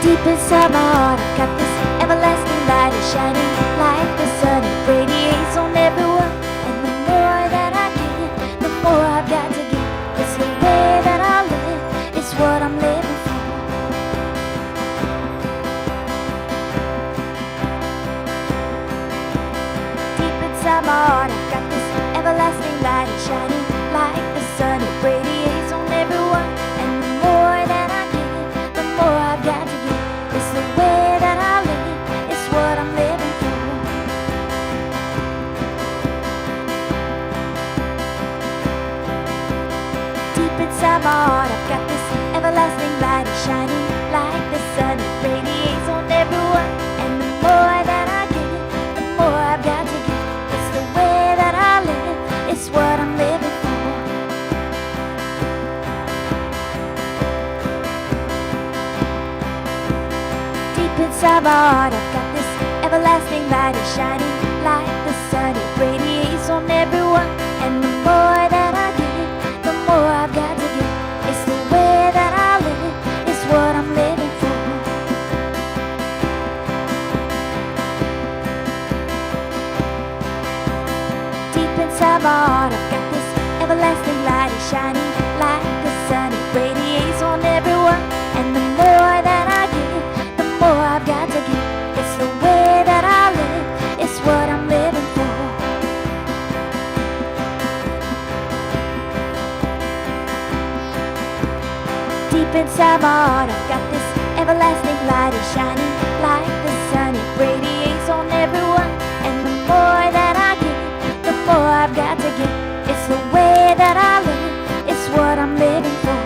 Deep inside my heart, I've got this everlasting light. It's shining like the sun. It radiates on everyone. And the more that I give, the more I've got to give. It's the way that I live. It's what I'm living for. Deep inside my heart, I've got this everlasting light. It's shining like the sun. It radiates on everyone. And the more that I give, the more I've got to give. It's the way that I live, it's what I'm living for. Deep inside my heart, I've got this everlasting light. It's shining like the sun. It radiates on everyone. And the more that I give, the more I've got to give. It's the way that I live, it's what I'm living for. Inside my heart, I've got this everlasting light. It's shining like the sun. It radiates on everyone. And the more that I give, the more I've got to give. It's the way that I live, it's what I'm living for. Deep inside my heart, I've got this everlasting light. It's shining like the sun. It radiates on everyone. And the more that I give, more I've got to give. It's the way that I live, it's what I'm living for. Deep inside my heart, I've got this everlasting light. It's shining like the sun. It radiates on everyone. And the more that I give, the more I've got to give. It's the way that I live, it's what I'm living for.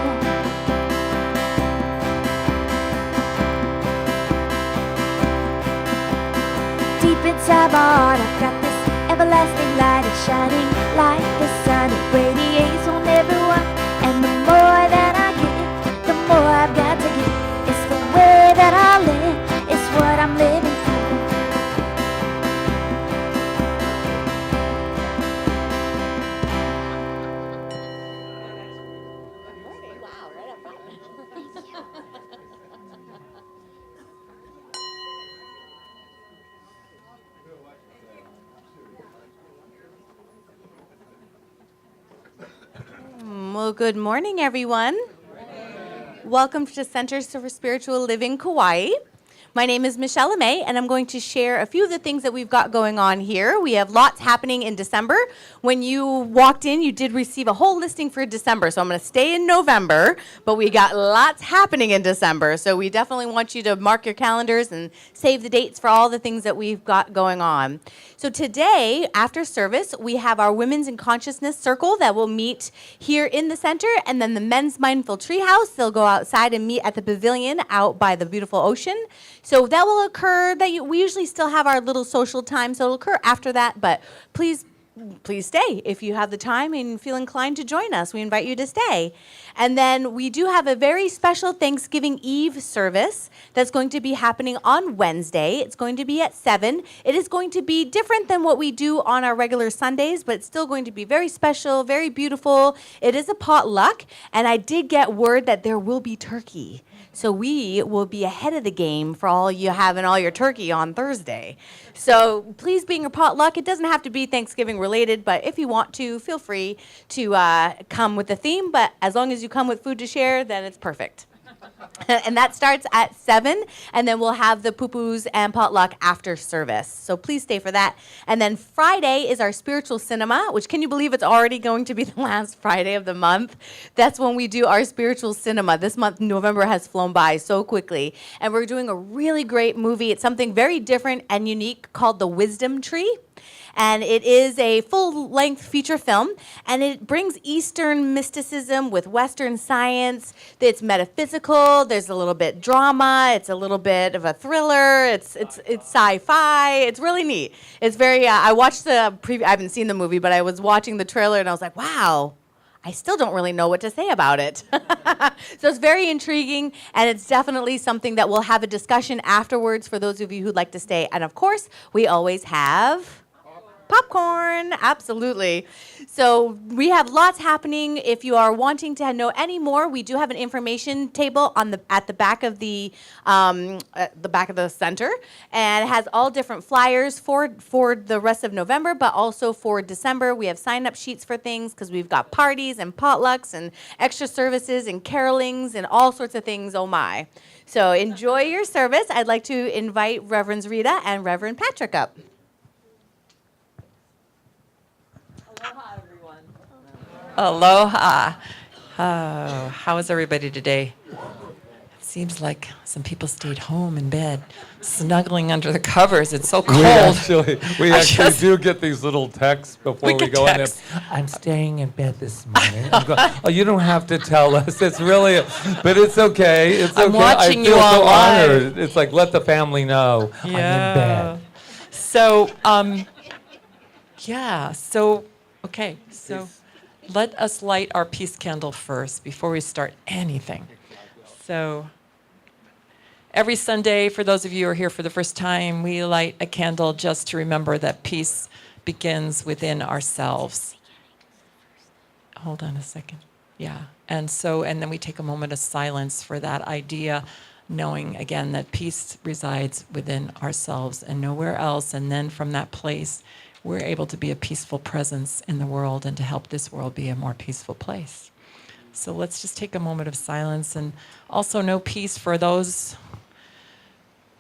Deep inside my heart, I've got this everlasting light. It's shining like the sun. It radiates on everyone. And the more that I give, the more I've got to give. It's the way that I live, it's what I'm living for. Wow, right up front. Well, good morning, everyone. Welcome to Centers for Spiritual Living Kauai. My name is Michelle LeMay, and I'm going to share a few of the things that we've got going on here. We have lots happening in December. When you walked in, you did receive a whole listing for December, so I'm going to stay in November, but we got lots happening in December, so we definitely want you to mark your calendars and save the dates for all the things that we've got going on. So today, after service, we have our Women's in Consciousness Circle that will meet here in the center, and then the Men's Mindful Treehouse. They'll go outside and meet at the pavilion out by the beautiful ocean. So that will occur, we usually still have our little social time, so it'll occur after that, but please stay if you have the time and feel inclined to join us. We invite you to stay. And then we do have a very special Thanksgiving Eve service that's going to be happening on Wednesday. It's going to be at 7. It is going to be different than what we do on our regular Sundays, but it's still going to be very special, very beautiful. It is a potluck, and I did get word that there will be turkey. So we will be ahead of the game for all you having all your turkey on Thursday. So please bring your potluck. It doesn't have to be Thanksgiving related, but if you want to, feel free to come with the theme. But as long as you come with food to share, then it's perfect. And that starts at 7, and then we'll have the poo-poos and potluck after service. So please stay for that. And then Friday is our spiritual cinema, which, can you believe it's already going to be the last Friday of the month? That's when we do our spiritual cinema. This month, November, has flown by so quickly. And we're doing a really great movie. It's something very different and unique called The Wisdom Tree. And it is a full-length feature film, and it brings Eastern mysticism with Western science. It's metaphysical. There's a little bit drama. It's a little bit of a thriller. It's sci-fi. It's really neat. It's very. I watched the preview. I haven't seen the movie, but I was watching the trailer, and I was like, wow. I still don't really know what to say about it. So it's very intriguing, and it's definitely something that we'll have a discussion afterwards for those of you who'd like to stay. And of course, we always have Popcorn, absolutely. So we have lots happening. If you are wanting to know any more, we do have an information table at the back of the center, and it has all different flyers for the rest of November, but also for December. We have sign-up sheets for things because we've got parties and potlucks and extra services and carolings and all sorts of things. Oh my! So enjoy your service. I'd like to invite Reverends Rita and Reverend Patrick up. Aloha, everyone. Aloha. Oh, how is everybody today? It seems like some people stayed home in bed, snuggling under the covers. It's so cold. We actually do get these little texts before we go in. I'm staying in bed this morning. I'm going, oh, you don't have to tell us. It's really, but it's okay. It's okay. I'm watching I you feel all so live. honored. It's like, let the family know I'm in bed. So, okay. So let us light our peace candle first before we start anything. So every Sunday, for those of you who are here for the first time, we light a candle just to remember that peace begins within ourselves. Hold on a second. Yeah. And then we take a moment of silence for that idea, knowing again that peace resides within ourselves and nowhere else. And then from that place, we're able to be a peaceful presence in the world and to help this world be a more peaceful place. So let's just take a moment of silence and also know peace for those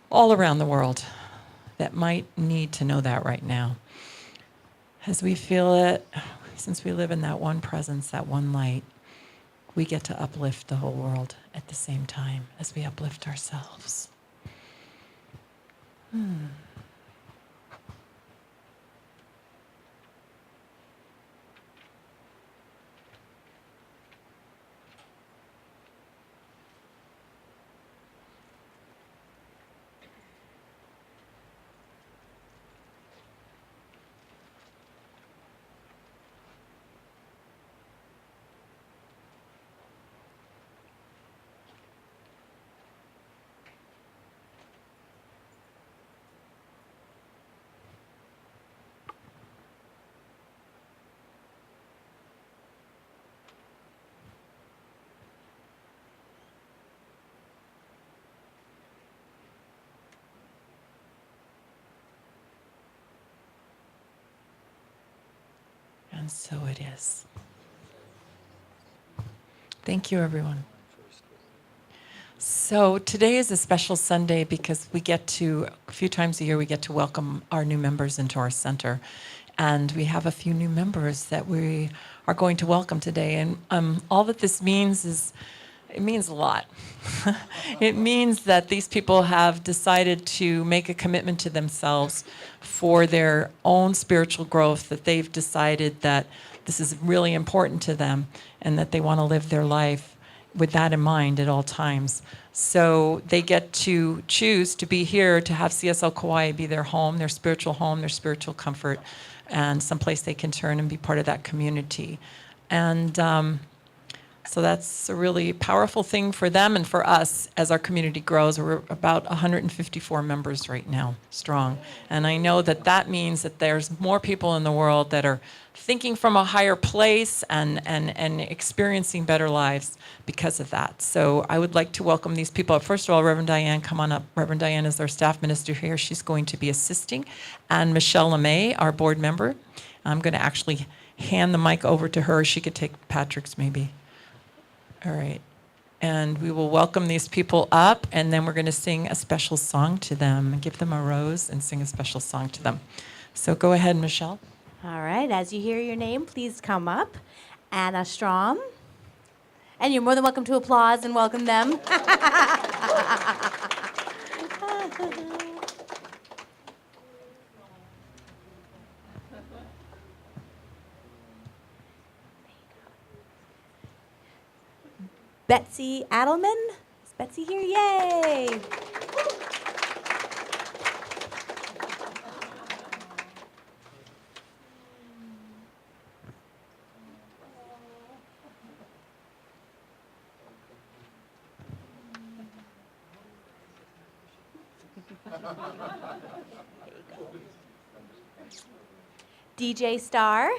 all around the world that might need to know that right now. As we feel it, since we live in that one presence, that one light, we get to uplift the whole world at the same time as we uplift ourselves. And so it is. Thank you, everyone. So today is a special Sunday because we get to, a few times a year, we get to welcome our new members into our center. And we have a few new members that we are going to welcome today. And all that this means is, it means a lot. It means that these people have decided to make a commitment to themselves for their own spiritual growth, that they've decided that this is really important to them and that they want to live their life with that in mind at all times. So they get to choose to be here, to have CSL Kauai be their home, their spiritual comfort, and someplace they can turn and be part of that community. And so that's a really powerful thing for them and for us as our community grows. We're about 154 members right now, strong. And I know that that means that there's more people in the world that are thinking from a higher place and experiencing better lives because of that. So I would like to welcome these people. First of all, Reverend Diane, come on up. Reverend Diane is our staff minister here. She's going to be assisting. And Michelle LeMay, our board member. I'm going to actually hand the mic over to her. She could take Patrick's maybe. All right. And we will welcome these people up, and then we're going to sing a special song to them, give them a rose and sing a special song to them. So go ahead, Michelle. All right, as you hear your name, please come up. Anna Strom. And you're more than welcome to applause and welcome them. Betsy Adelman. Is Betsy here? Yay! DJ Star.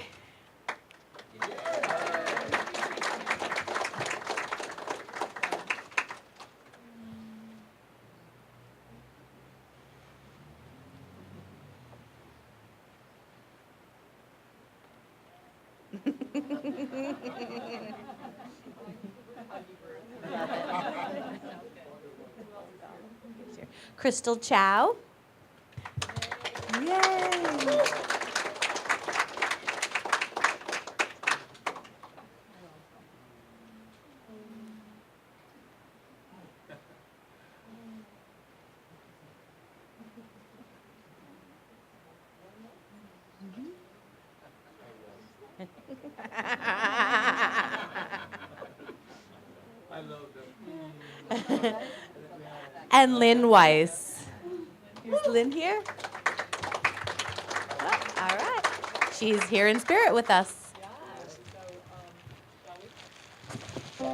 Crystal Chow. Yay! And Lynn Weiss. Is Lynn here? Oh, all right. She's here in spirit with us. A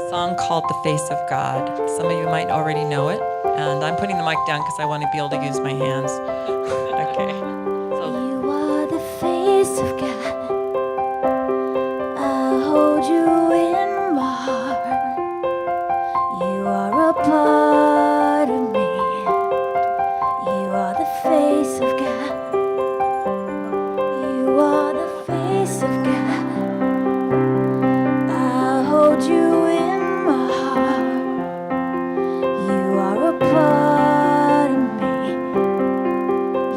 song called The Face of God. Some of you might already know it. And I'm putting the mic down because I want to be able to use my hands. Okay. You are the face of God. I hold you in my heart. You are a part of me. You are the face of God. You are the face of God. I hold you in my heart. You are a part of me.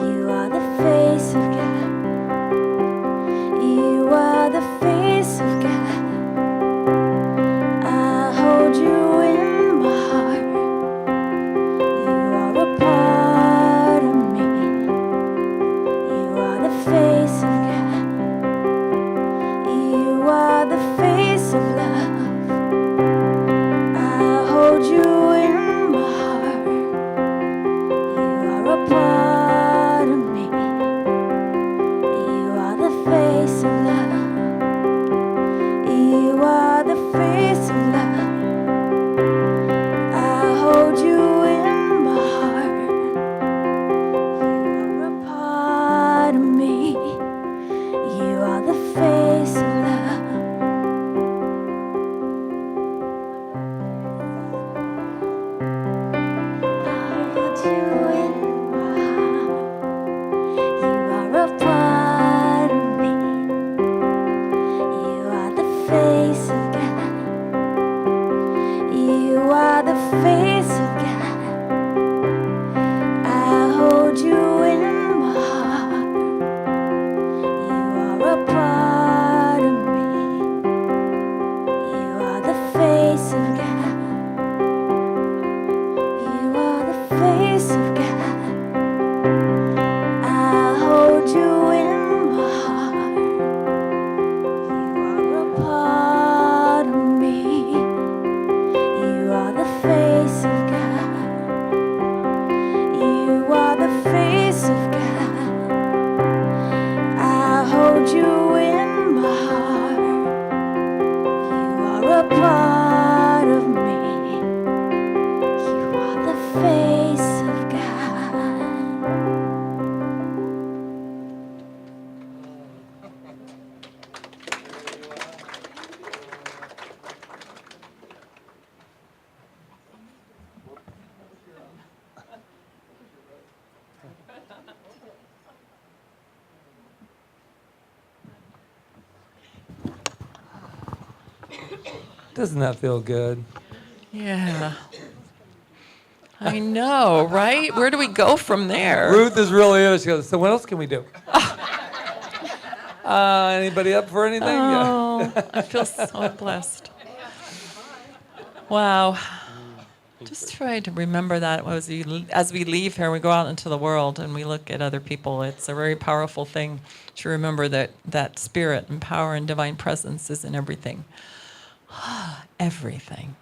You are the face of God. You are the face of God. I hold you in my heart. You are a part of me. You are the face of God. You are the face of love. I hold you in my heart. You are a part of me. You are the face of love. You are the face of love. I hold you in my heart. You are a part of me. You are the face of love. I hold you in my heart. You are a part of me. You are the face of God. You are the face of God. I hold you in my heart. You are a part of me. You are the face of God. You are the face of God. I hold you in my heart. You are a part of me. You are the face of God. You are the face of God. I hold you in my heart. You are a part of me. You are the face of God. Doesn't that feel good? Yeah. I know, right? Where do we go from there? Ruth is really in it. She goes, so what else can we do? Anybody up for anything? Oh, I feel so blessed. Wow. Just try to remember that as we leave here, we go out into the world and we look at other people. It's a very powerful thing to remember that spirit and power and divine presence is in everything. Everything.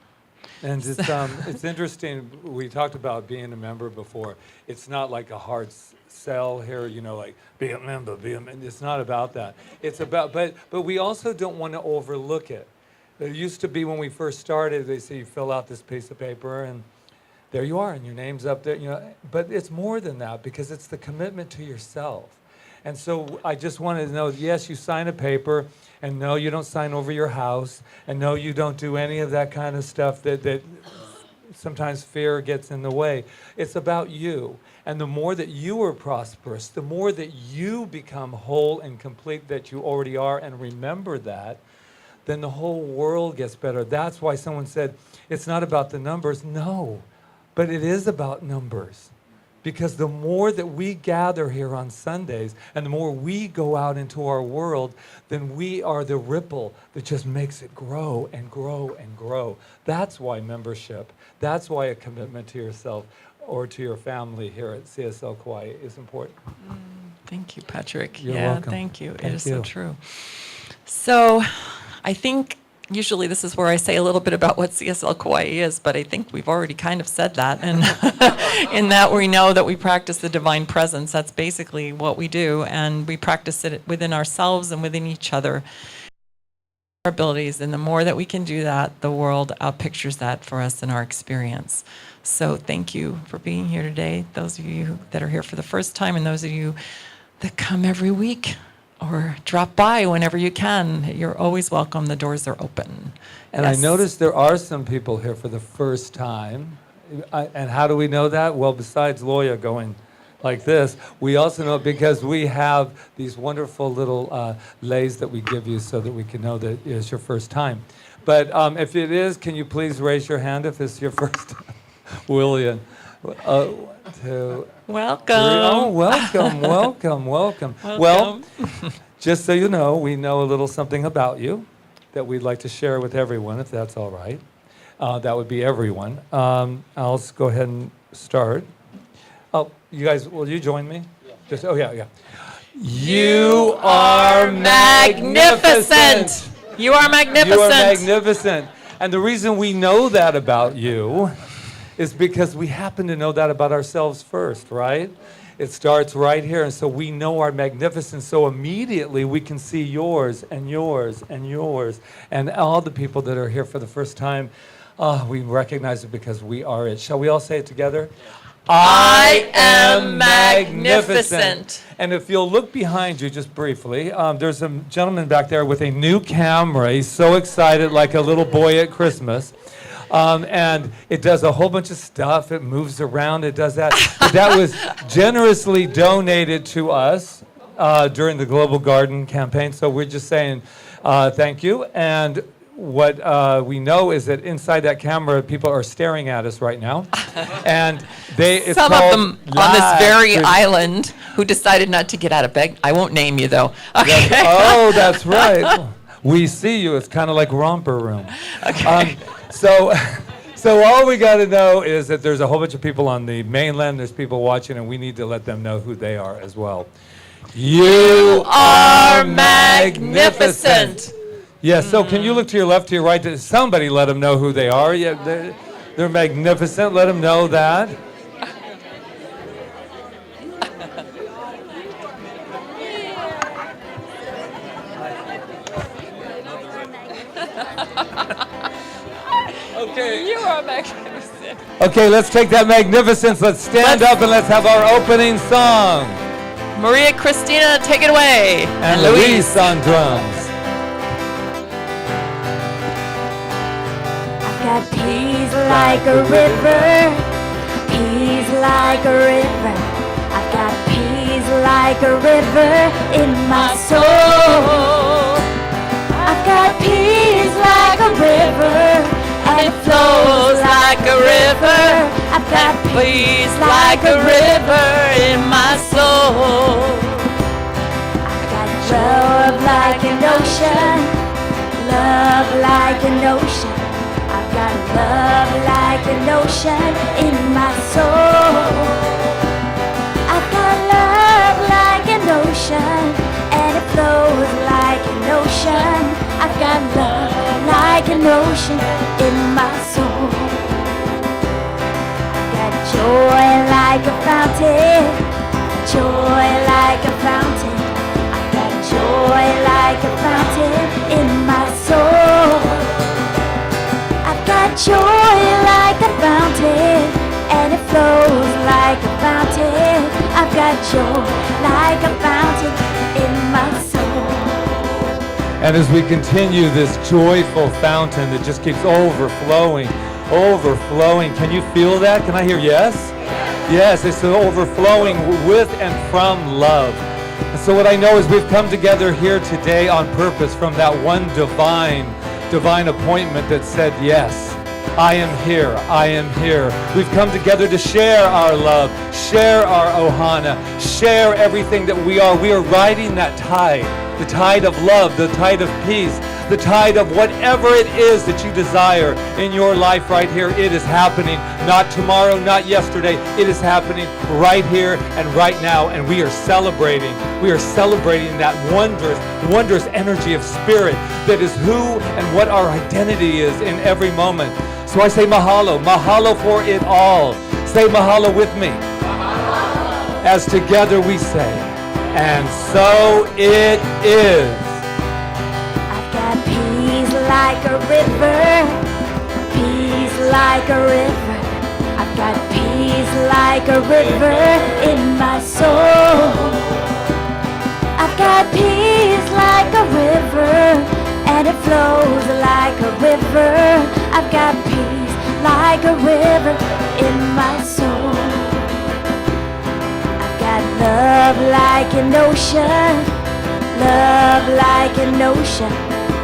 And it's interesting. We talked about being a member before. It's not like a hard sell here, like be a member, be a member. It's not about that. It's about, but we also don't want to overlook it. It used to be when we first started, they say you fill out this piece of paper and there you are, and your name's up there, you know. But it's more than that, because it's the commitment to yourself. And so I just wanted to know, yes, you sign a paper, and no, you don't sign over your house, and no, you don't do any of that kind of stuff that sometimes fear gets in the way. It's about you. And the more that you are prosperous, the more that you become whole and complete that you already are, and remember that, then the whole world gets better. That's why someone said, it's not about the numbers. No, but it is about numbers. Because the more that we gather here on Sundays, and the more we go out into our world, then we are the ripple that just makes it grow and grow and grow. That's why membership, that's why a commitment to yourself or to your family here at CSL Kauai is important. Thank you, Patrick. You're yeah, welcome. thank you. It Thank is you. so true. So I think usually this is where I say a little bit about what CSL Kauai is, but I think we've already kind of said that. And in that we know that we practice the divine presence. That's basically what we do. And we practice it within ourselves and within each other. Our abilities. And the more that we can do that, the world pictures that for us in our experience. So thank you for being here today. Those of you that are here for the first time, and those of you that come every week, or drop by whenever you can. You're always welcome. The doors are open. And Yes. I noticed there are some people here for the first time. And how do we know that? Well, besides Loya going like this, we also know it because we have these wonderful little lays that we give you so that we can know that it's your first time. But if it is, can you please raise your hand if it's your first time? William. 1, 2, Welcome. 3. Oh, welcome, welcome, welcome. Well, just so you know, we know a little something about you that we'd like to share with everyone, if that's all right. That would be everyone. I'll just go ahead and start. Oh, you guys, will you join me? Yeah. Just, oh, yeah. You are magnificent. You are magnificent. You are magnificent. And the reason we know that about you is because we happen to know that about ourselves first, right? It starts right here, and so we know our magnificence, so immediately we can see yours and yours and yours, and all the people that are here for the first time, we recognize it because we are it. Shall we all say it together? I am magnificent. And if you'll look behind you just briefly, there's a gentleman back there with a new camera. He's so excited, like a little boy at Christmas. And it does a whole bunch of stuff. It moves around. It does that. But that was generously donated to us during the Global Garden campaign. So we're just saying thank you. And what we know is that inside that camera, people are staring at us right now. And it's some of them on this very live. island who decided not to get out of bed. I won't name you, though. Okay. Oh, that's right. We see you. It's kind of like Romper Room. Okay. So all we got to know is that there's a whole bunch of people on the mainland. There's people watching, and we need to let them know who they are as well. You are magnificent. Yes. So can you look to your left, to your right? Somebody let them know who they are. Yeah, they're magnificent. Let them know that. Okay. You are magnificent. Okay, let's take that magnificence. Let's stand up and let's have our opening song. Maria Christina, take it away. And Luis on drums. I've got peace like a river, peace like a river. I've got peace like a river in my soul. I've got peace like a river, and it flows like a river. I've got peace like a river in my soul. I've got love like an ocean, love like an ocean. I've got love like an ocean in my soul. I've got love like an ocean, and it flows like an ocean. I've got love like an ocean in my soul. I've got joy like a fountain, joy like a fountain. I've got joy like a fountain in my soul. I've got joy like a fountain, joy like a fountain in my soul. And as we continue this joyful fountain that just keeps overflowing, overflowing. Can you feel that? Can I hear yes? Yes, it's the overflowing with and from love. And so what I know is we've come together here today on purpose from that one divine appointment that said yes. I am here. I am here. We've come together to share our love, share our ohana, share everything that we are. We are riding that tide, the tide of love, the tide of peace, the tide of whatever it is that you desire in your life right here. It is happening, not tomorrow, not yesterday. It is happening right here and right now, and we are celebrating. We are celebrating that wondrous energy of spirit that is who and what our identity is in every moment. So I say mahalo, mahalo for it all. Say mahalo with me. Mahalo. As together we say, and so it is. I've got peace like a river, peace like a river. I've got peace like a river in my soul. I've got peace like a river, and it flows like a river. I've got peace like a river in my soul. I've got love like an ocean, love like an ocean.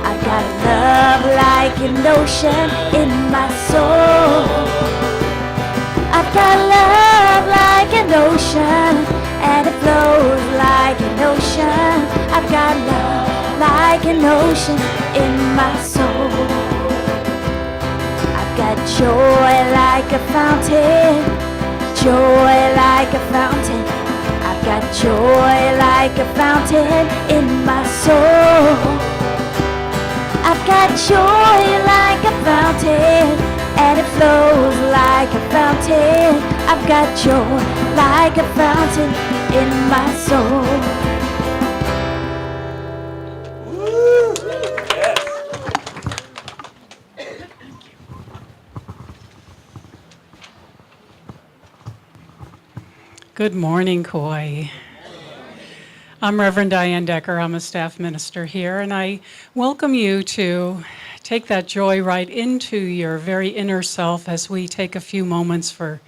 I've got love like an ocean in my soul. I've got love like an ocean, and it flows like an ocean. I've got love like an ocean in my soul. I've got joy like a fountain, joy like a fountain. I've got joy like a fountain in my soul. I've got joy like a fountain, and it flows like a fountain. I've got joy like a fountain in my soul. Good morning, Kauai. I'm Reverend Diane Decker. I'm a staff minister here, and I welcome you to take that joy right into your very inner self as we take a few moments for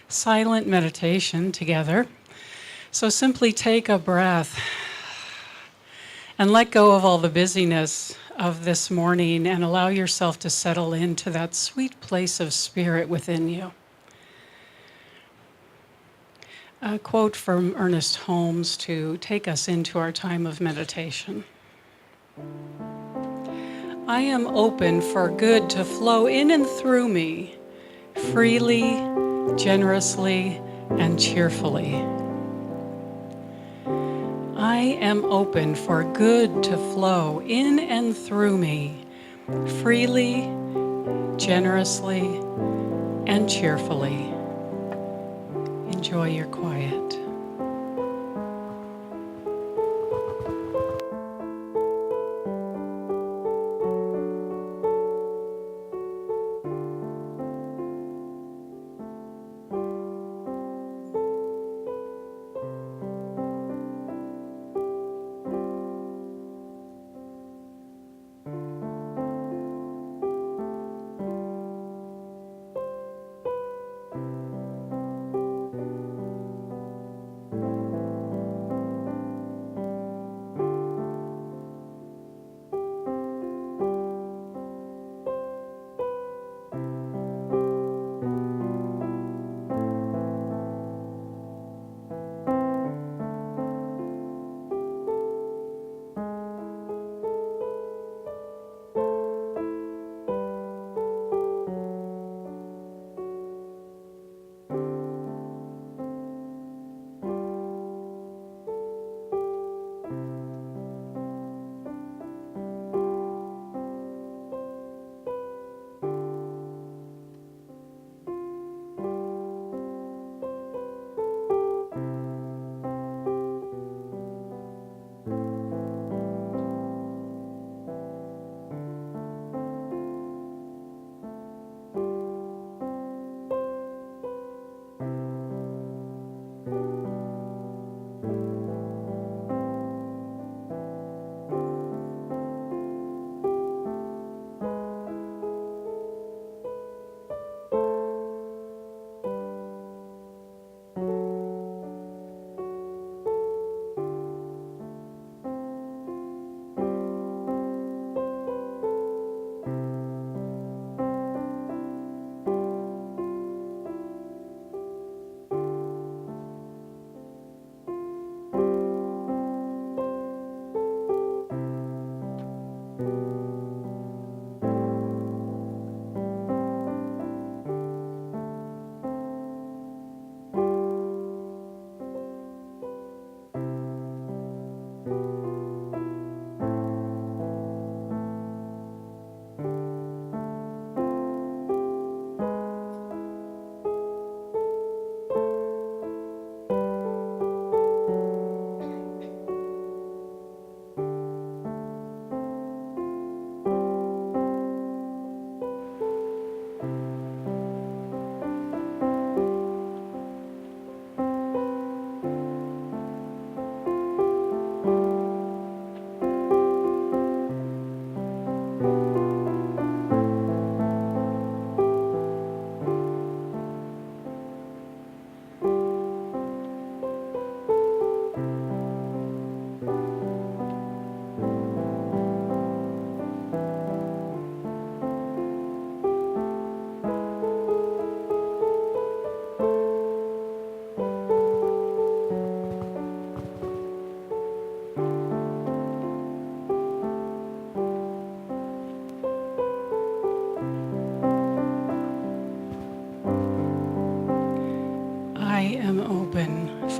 silent meditation together. So simply take a breath and let go of all the busyness of this morning and allow yourself to settle into that sweet place of spirit within you. A quote from Ernest Holmes to take us into our time of meditation. I am open for good to flow in and through me, freely, generously, and cheerfully. I am open for good to flow in and through me, freely, generously, and cheerfully. Enjoy your quiet.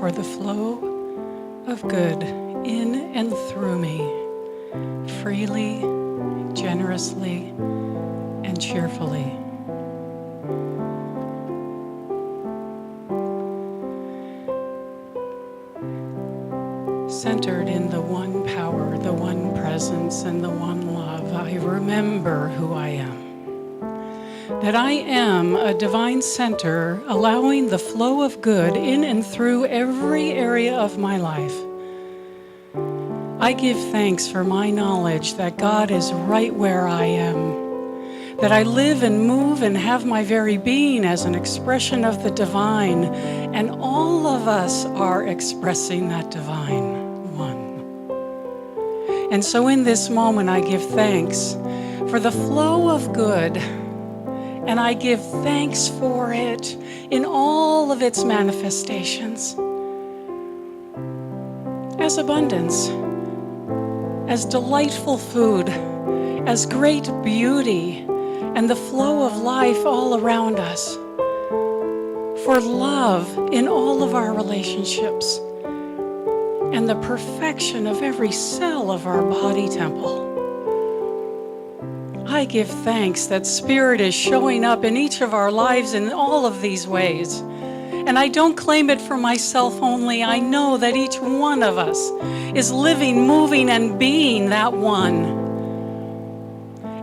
for the flow of good in and through me, freely, generously, and cheerfully. Centered in the one power, the one presence, and the one love, I remember who I am. That I am a divine center, allowing the flow of good in and through every area of my life. I give thanks for my knowledge that God is right where I am, that I live and move and have my very being as an expression of the divine, and all of us are expressing that divine one. And so in this moment, I give thanks for the flow of good, and I give thanks for it in all of its manifestations. As abundance, as delightful food, as great beauty, and the flow of life all around us. For love in all of our relationships, and the perfection of every cell of our body temple. I give thanks that Spirit is showing up in each of our lives in all of these ways. And I don't claim it for myself only. I know that each one of us is living, moving, and being that one.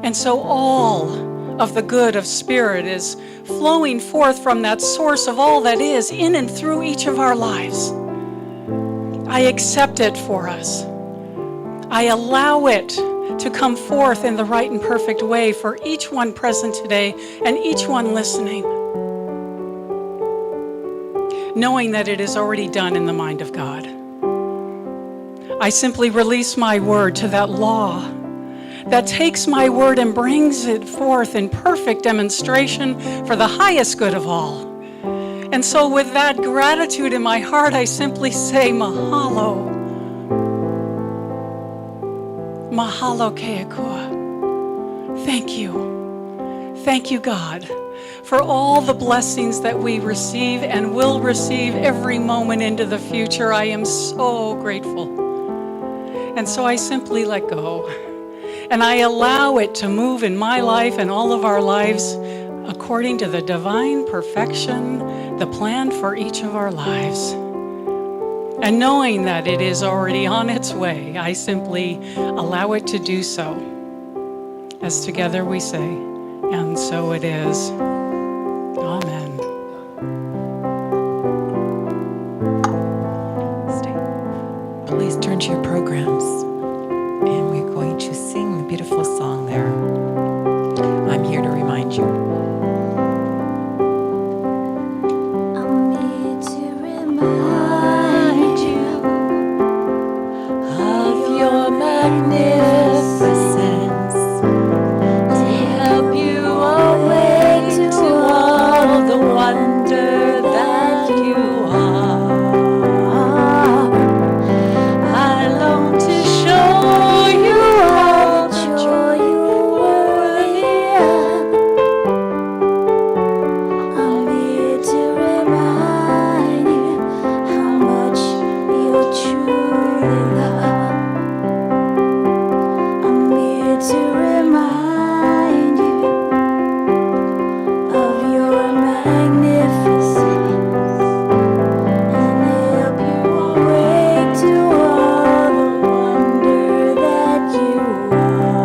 And so all of the good of Spirit is flowing forth from that source of all that is in and through each of our lives. I accept it for us. I allow it to come forth in the right and perfect way for each one present today and each one listening, knowing that it is already done in the mind of God. I simply release my word to that law that takes my word and brings it forth in perfect demonstration for the highest good of all. And so with that gratitude in my heart, I simply say, Mahalo. Mahalo keakua. Thank you. Thank you, God, for all the blessings that we receive and will receive every moment into the future. I am so grateful. And so I simply let go. And I allow it to move in my life and all of our lives according to the divine perfection, the plan for each of our lives. And knowing that it is already on its way, I simply allow it to do so. As together we say, and so it is. Amen. Please turn to your programs, and we're going to sing the beautiful song there. I'm here to remind you. I'm here to remind you Of your magnificence, to help you awake to all the wonder that you are. I long to show you all the joy you worthy of. I'm here to remind you how much you're truly loved. I'm here to remind you of your magnificence and help you awake to all the wonder that you are.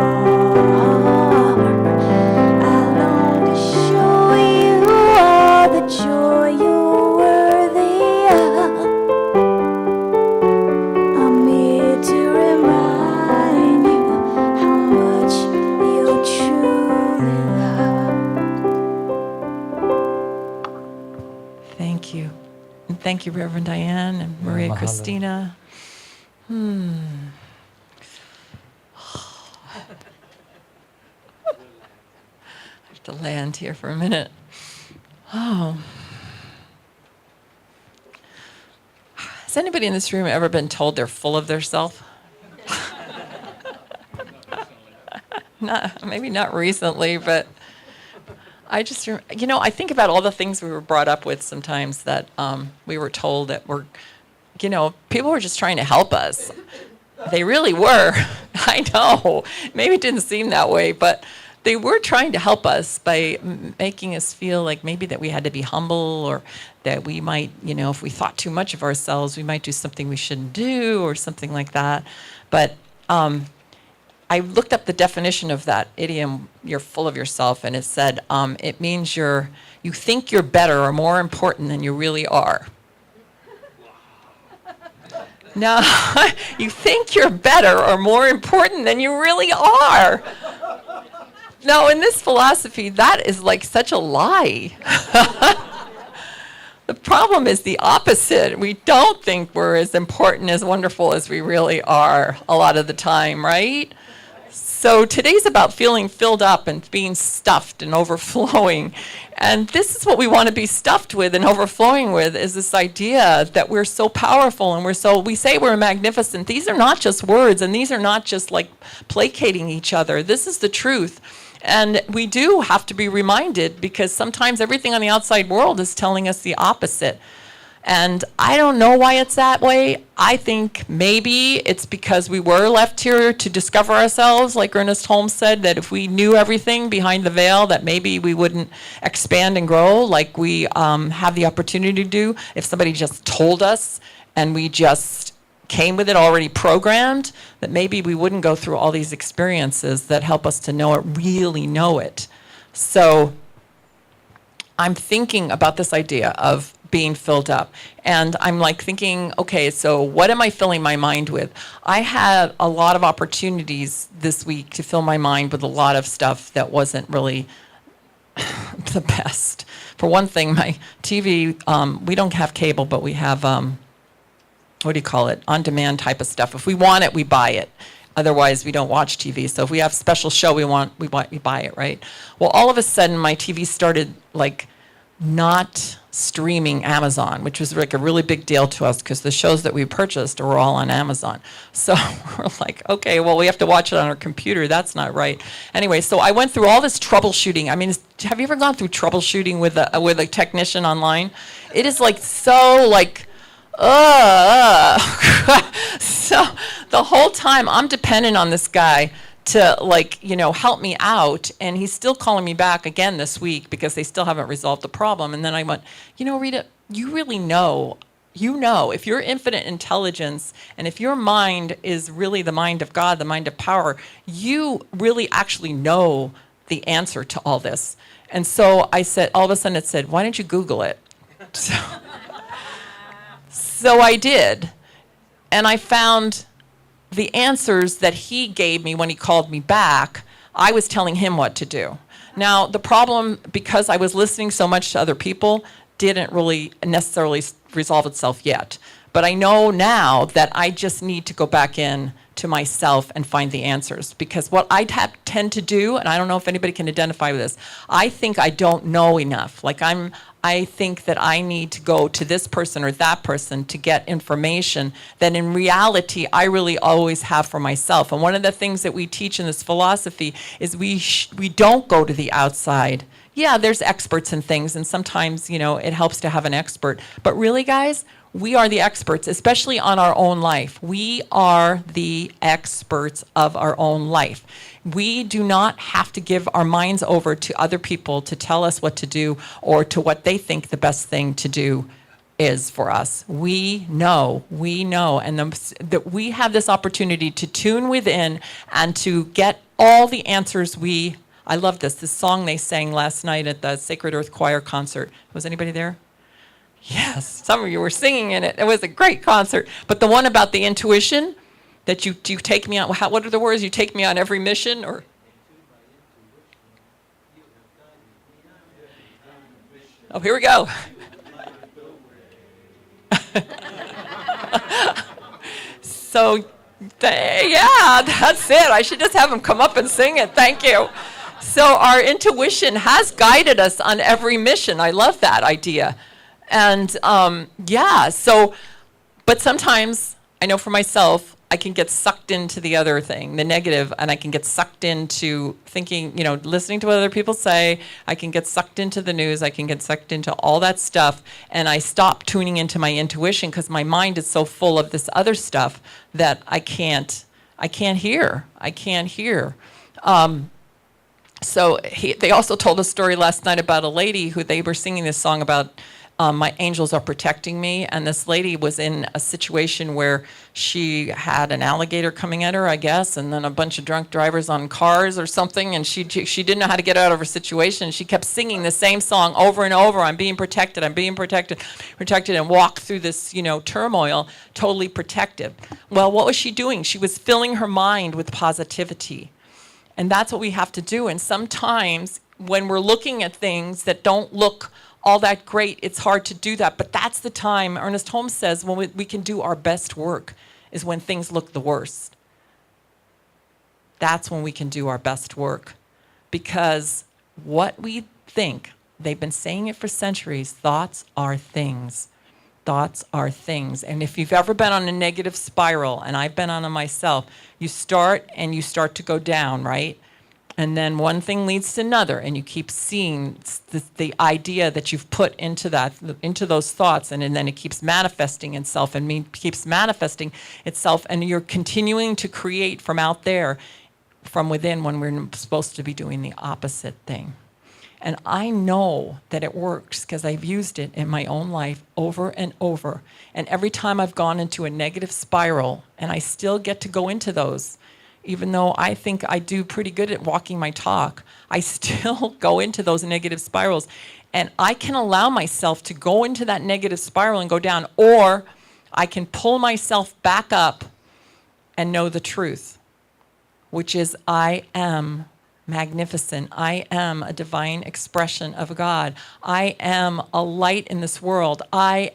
I long to show you all the joy you're worthy of. I'm here to remind you how much you're truly loved. Thank you. And thank you, Reverend Diane and Maria mahalo. Christina. I have to land here for a minute. Oh. Has anybody in this room ever been told they're full of theirself? Maybe not recently, but I just, I think about all the things we were brought up with sometimes that we were told that were people were just trying to help us. They really were. I know. Maybe it didn't seem that way, but they were trying to help us by making us feel like maybe that we had to be humble, or that we might, if we thought too much of ourselves, we might do something we shouldn't do or something like that. But I looked up the definition of that idiom, "you're full of yourself," and it said it means you think you're better or more important than you really are. No, you think you're better or more important than you really are. No, in this philosophy, that is like such a lie. The problem is the opposite. We don't think we're as important, as wonderful as we really are a lot of the time, right? So today's about feeling filled up and being stuffed and overflowing. And this is what we want to be stuffed with and overflowing with, is this idea that we're so powerful and we say we're magnificent. These are not just words, and these are not just like placating each other. This is the truth. And we do have to be reminded, because sometimes everything on the outside world is telling us the opposite. And I don't know why it's that way. I think maybe it's because we were left here to discover ourselves, like Ernest Holmes said, that if we knew everything behind the veil, that maybe we wouldn't expand and grow like we have the opportunity to do. If somebody just told us and we just came with it already programmed, that maybe we wouldn't go through all these experiences that help us to know it, really know it. So I'm thinking about this idea of being filled up. And I'm like thinking, okay, so what am I filling my mind with? I had a lot of opportunities this week to fill my mind with a lot of stuff that wasn't really the best. For one thing, my TV, we don't have cable, but we have, what do you call it? On-demand type of stuff. If we want it, we buy it. Otherwise, we don't watch TV. So if we have a special show we buy it, right? Well, all of a sudden, my TV started like not streaming Amazon, which was like a really big deal to us, because the shows that we purchased were all on Amazon. So we're like, okay, well, we have to watch it on our computer. That's not right. Anyway, so I went through all this troubleshooting. I mean, have you ever gone through troubleshooting with a technician online? It is like so like, so the whole time I'm dependent on this guy to help me out, and he's still calling me back again this week because they still haven't resolved the problem. And then I went, Rita, you really know, if you're infinite intelligence, and if your mind is really the mind of God, the mind of power, you really actually know the answer to all this. And so I said, all of a sudden it said, why don't you Google it? So I did, and I found the answers that he gave me when he called me back. I was telling him what to do. Now, the problem, because I was listening so much to other people, didn't really necessarily resolve itself yet. But I know now that I just need to go back in to myself and find the answers. Because what I tend to do, and I don't know if anybody can identify with this, I think I don't know enough. I think that I need to go to this person or that person to get information that in reality I really always have for myself. And one of the things that we teach in this philosophy is we don't go to the outside. Yeah, there's experts in things, and sometimes, it helps to have an expert. But really, guys, we are the experts, especially on our own life. We are the experts of our own life. We do not have to give our minds over to other people to tell us what to do or to what they think the best thing to do is for us. We know, and that we have this opportunity to tune within and to get all the answers I love this song they sang last night at the Sacred Earth Choir concert. Was anybody there? Yes, some of you were singing in it. It was a great concert. But the one about the intuition, that you take me on, what are the words? You take me on every mission, or? Oh, here we go. So, yeah, that's it. I should just have him come up and sing it. Thank you. So our intuition has guided us on every mission. I love that idea. And but sometimes, I know for myself, I can get sucked into the other thing, the negative, and I can get sucked into thinking, listening to what other people say. I can get sucked into the news. I can get sucked into all that stuff, and I stop tuning into my intuition because my mind is so full of this other stuff that I can't hear. I can't hear. They also told a story last night about a lady who they were singing this song about. My angels are protecting me, and this lady was in a situation where she had an alligator coming at her, I guess, and then a bunch of drunk drivers on cars or something, and she didn't know how to get out of her situation. She kept singing the same song over and over. I'm being protected, and walked through this, turmoil, totally protected. Well, what was she doing? She was filling her mind with positivity, and that's what we have to do. And sometimes when we're looking at things that don't look all that great, it's hard to do that. But that's the time, Ernest Holmes says, when we can do our best work is when things look the worst. That's when we can do our best work. Because what we think, they've been saying it for centuries, thoughts are things. Thoughts are things. And if you've ever been on a negative spiral, and I've been on it myself, you start to go down, right? And then one thing leads to another, and you keep seeing the idea that you've put into those thoughts, and then it keeps manifesting itself, and and you're continuing to create from out there, from within, when we're supposed to be doing the opposite thing. And I know that it works because I've used it in my own life over and over. And every time I've gone into a negative spiral, and I still get to go into those, even though I think I do pretty good at walking my talk, I still go into those negative spirals. And I can allow myself to go into that negative spiral and go down, or I can pull myself back up and know the truth, which is I am magnificent. I am a divine expression of God. I am a light in this world. I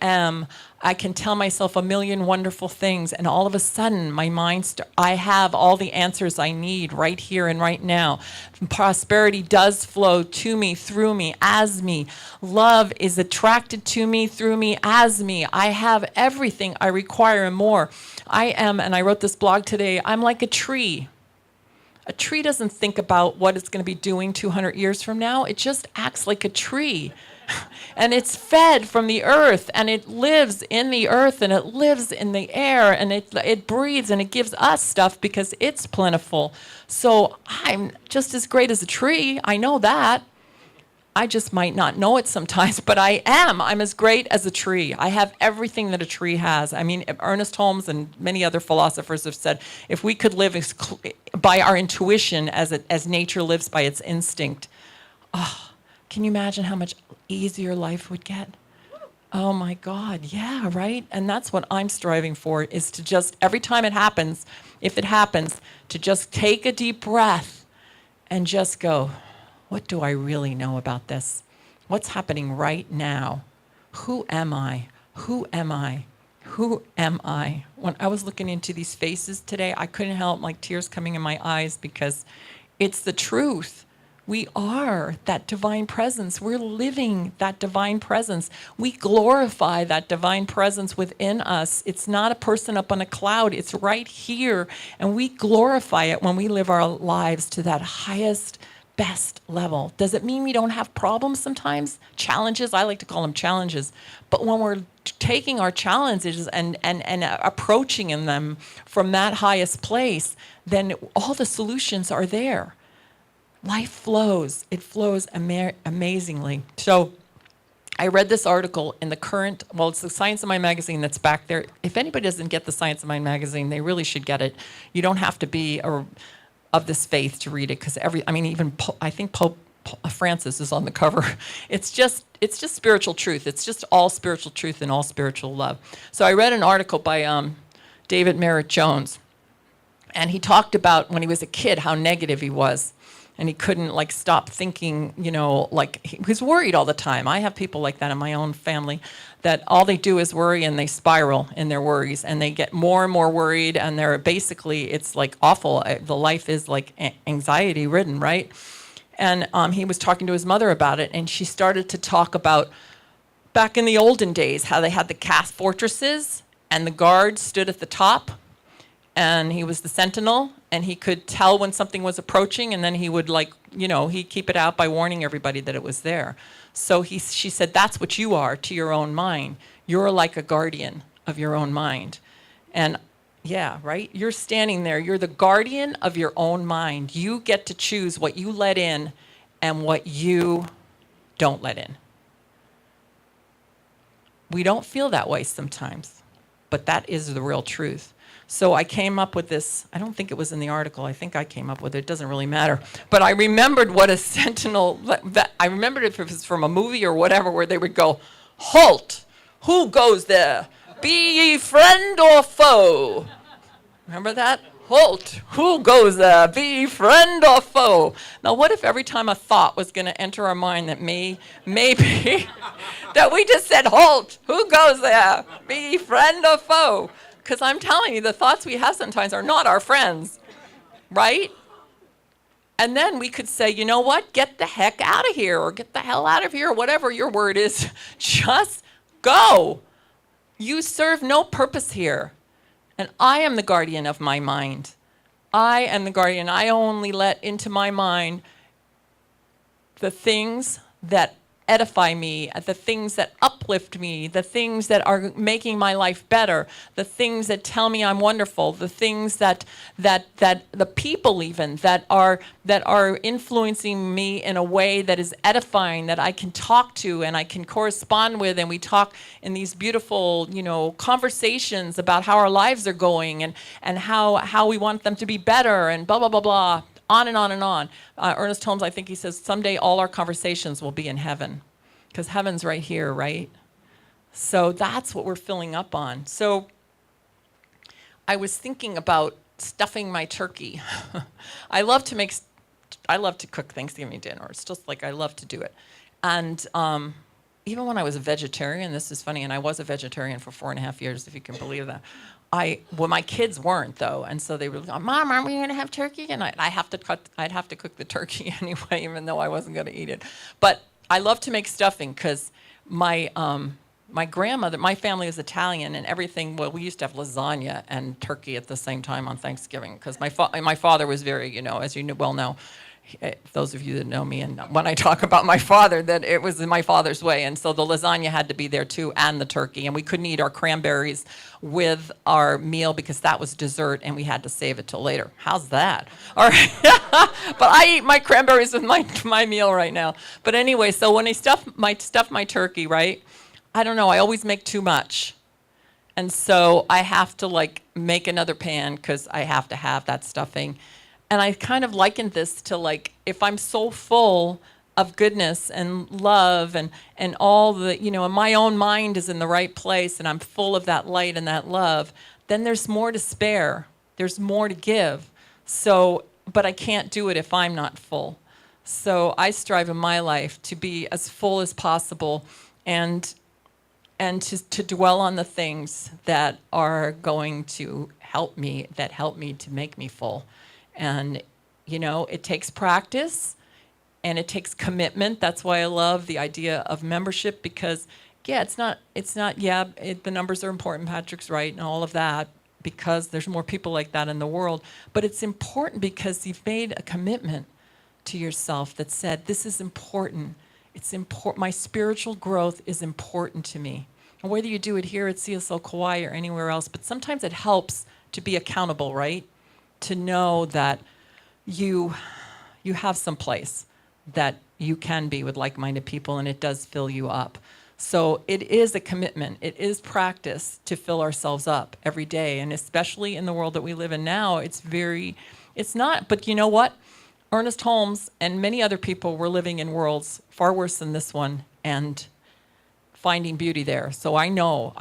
can tell myself a million wonderful things, and all of a sudden my mind, I have all the answers I need right here and right now. Prosperity does flow to me, through me, as me. Love is attracted to me, through me, as me. I have everything I require and more. I am, and I wrote this blog today, I'm like a tree. A tree doesn't think about what it's going to be doing 200 years from now. It just acts like a tree. And it's fed from the earth, and it lives in the earth, and it lives in the air, and it breathes, and it gives us stuff because it's plentiful. So I'm just as great as a tree. I know that. I just might not know it sometimes, but I am. I'm as great as a tree. I have everything that a tree has. I mean, Ernest Holmes and many other philosophers have said, if we could live by our intuition as nature lives by its instinct, can you imagine how much easier life would get? Oh my God, yeah, right? And that's what I'm striving for, is to just, every time it happens, if it happens, to just take a deep breath and just go, what do I really know about this? What's happening right now? Who am I? Who am I? Who am I? When I was looking into these faces today, I couldn't help tears coming in my eyes, because it's the truth. We are that divine presence. We're living that divine presence. We glorify that divine presence within us. It's not a person up on a cloud. It's right here. And we glorify it when we live our lives to that highest, best level. Does it mean we don't have problems sometimes? Challenges? I like to call them challenges. But when we're taking our challenges and approaching in them from that highest place, then all the solutions are there. Life flows. It flows amazingly. So I read this article in the current, it's the Science of Mind magazine that's back there. If anybody doesn't get the Science of Mind magazine, they really should get it. You don't have to be of this faith to read it, because I think Pope Francis is on the cover. It's just spiritual truth. It's just all spiritual truth and all spiritual love. So I read an article by David Merritt Jones, and he talked about when he was a kid how negative he was, and he couldn't stop thinking. He was worried all the time. I have people like that in my own family, that all they do is worry, and they spiral in their worries, and they get more and more worried, and it's awful. The life is anxiety ridden, right? And he was talking to his mother about it, and she started to talk about back in the olden days how they had the cast fortresses, and the guards stood at the top, and he was the sentinel, and he could tell when something was approaching, and then he would he'd keep it out by warning everybody that it was there. So she said, that's what you are to your own mind. You're like a guardian of your own mind. And yeah, right? You're standing there. You're the guardian of your own mind. You get to choose what you let in and what you don't let in. We don't feel that way sometimes, but that is the real truth. So I came up with this. I don't think it was in the article. I think I came up with it. It doesn't really matter. But I remembered what a sentinel, I remembered if it was from a movie or whatever, where they would go, halt, who goes there? Be ye friend or foe? Remember that? Halt, who goes there? Be ye friend or foe? Now what if every time a thought was going to enter our mind that maybe, that we just said, halt, who goes there? Be ye friend or foe? Because I'm telling you, the thoughts we have sometimes are not our friends, right? And then we could say, you know what? Get the heck out of here, or get the hell out of here, or whatever your word is. Just go. You serve no purpose here. And I am the guardian of my mind. I am the guardian. I only let into my mind the things that edify me, the things that uplift me, the things that are making my life better, the things that tell me I'm wonderful, the things that the people even that are influencing me in a way that is edifying, that I can talk to and I can correspond with, and we talk in these beautiful, conversations about how our lives are going and how we want them to be better, and blah blah blah blah. On and on and on. Ernest Holmes, I think he says, someday all our conversations will be in heaven, because heaven's right here, right? So that's what we're filling up on. So I was thinking about stuffing my turkey. I love to cook Thanksgiving dinner. It's just like I love to do it. And even when I was a vegetarian, this is funny, and I was a vegetarian for 4.5 years, if you can believe that. Well, my kids weren't, though, and so they were like, Mom, aren't we going to have turkey? And I'd have to cook the turkey anyway, even though I wasn't going to eat it. But I love to make stuffing, because my grandmother, my family is Italian, and everything, well, we used to have lasagna and turkey at the same time on Thanksgiving, because my father was very, as you well know, those of you that know me, and when I talk about my father, that it was my father's way, and so the lasagna had to be there too, and the turkey, and we couldn't eat our cranberries with our meal because that was dessert, and we had to save it till later. How's that? All right, but I eat my cranberries with my meal right now. But anyway, so when I stuff my turkey, right? I don't know. I always make too much, and so I have to make another pan because I have to have that stuffing. And I kind of likened this to if I'm so full of goodness and love and all the, and my own mind is in the right place and I'm full of that light and that love, then there's more to spare. There's more to give. So, but I can't do it if I'm not full. So I strive in my life to be as full as possible and to dwell on the things that are going to help me to make me full. And, it takes practice and it takes commitment. That's why I love the idea of membership, because, the numbers are important, Patrick's right, and all of that, because there's more people like that in the world. But it's important because you've made a commitment to yourself that said, this is important. It's important. My spiritual growth is important to me. And whether you do it here at CSL Kauai or anywhere else, but sometimes it helps to be accountable, right? To know that you have some place that you can be with like-minded people, and it does fill you up. So it is a commitment. It is practice to fill ourselves up every day, and especially in the world that we live in now, it's not, but you know what? Ernest Holmes and many other people were living in worlds far worse than this one, and finding beauty there. So I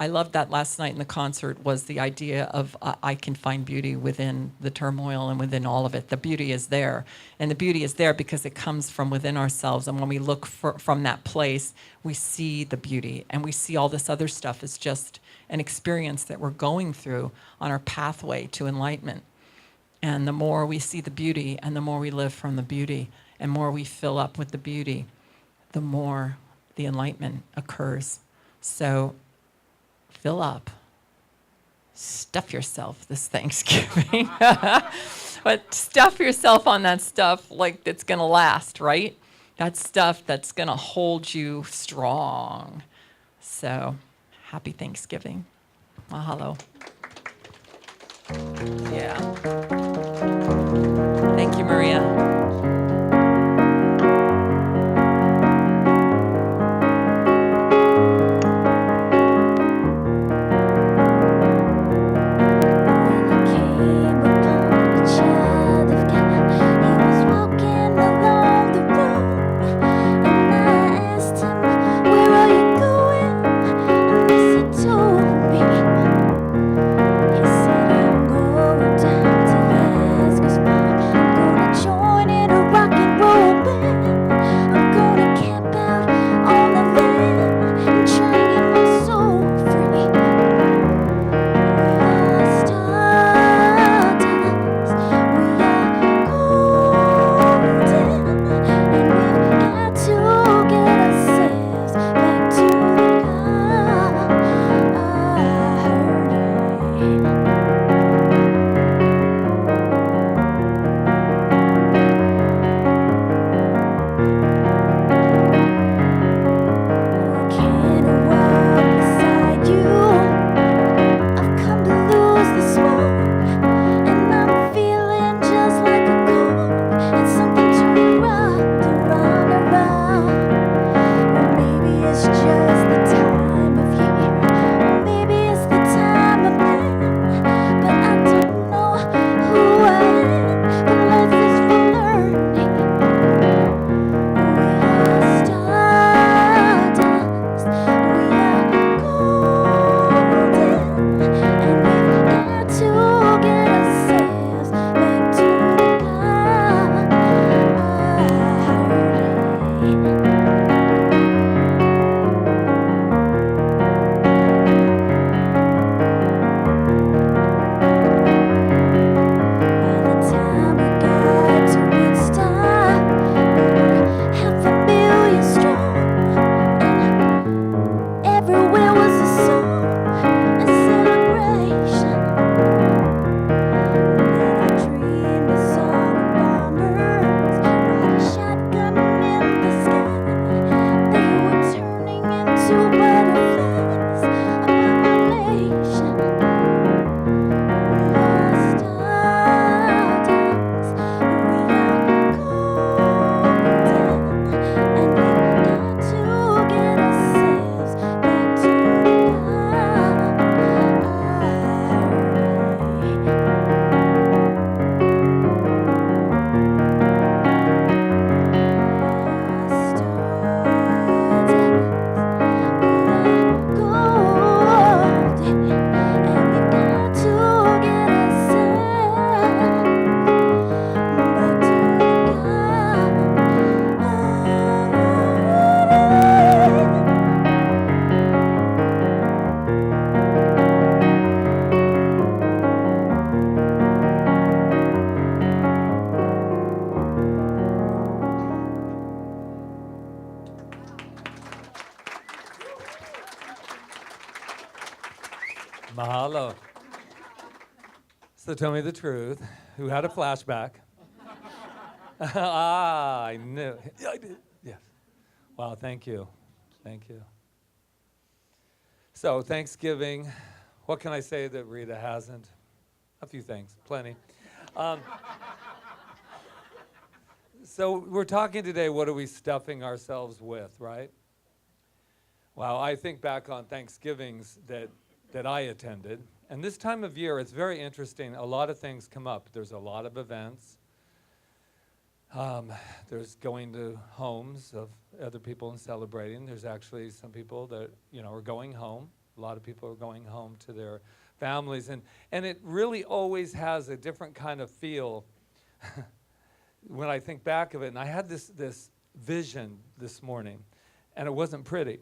loved that last night in the concert, was the idea of I can find beauty within the turmoil and within all of it. The beauty is there. And the beauty is there because it comes from within ourselves. And when we look from that place, we see the beauty. And we see all this other stuff as just an experience that we're going through on our pathway to enlightenment. And the more we see the beauty and the more we live from the beauty and more we fill up with the beauty, the more the enlightenment occurs. So fill up, stuff yourself this Thanksgiving. But stuff yourself on that stuff like that's going to last, right? That stuff that's going to hold you strong. So, happy Thanksgiving. Mahalo. Yeah. Thank you, Maria. Mahalo. So tell me the truth. Who had a flashback? I knew. Yeah, I did. Yes. Wow, thank you. Thank you. So Thanksgiving, what can I say that Rita hasn't? A few things, plenty. So we're talking today, what are we stuffing ourselves with, right? Wow, I think back on Thanksgivings that I attended. And this time of year, it's very interesting. A lot of things come up. There's a lot of events. There's going to homes of other people and celebrating. There's actually some people that, are going home. A lot of people are going home to their families. And it really always has a different kind of feel when I think back of it. And I had this vision this morning, and it wasn't pretty.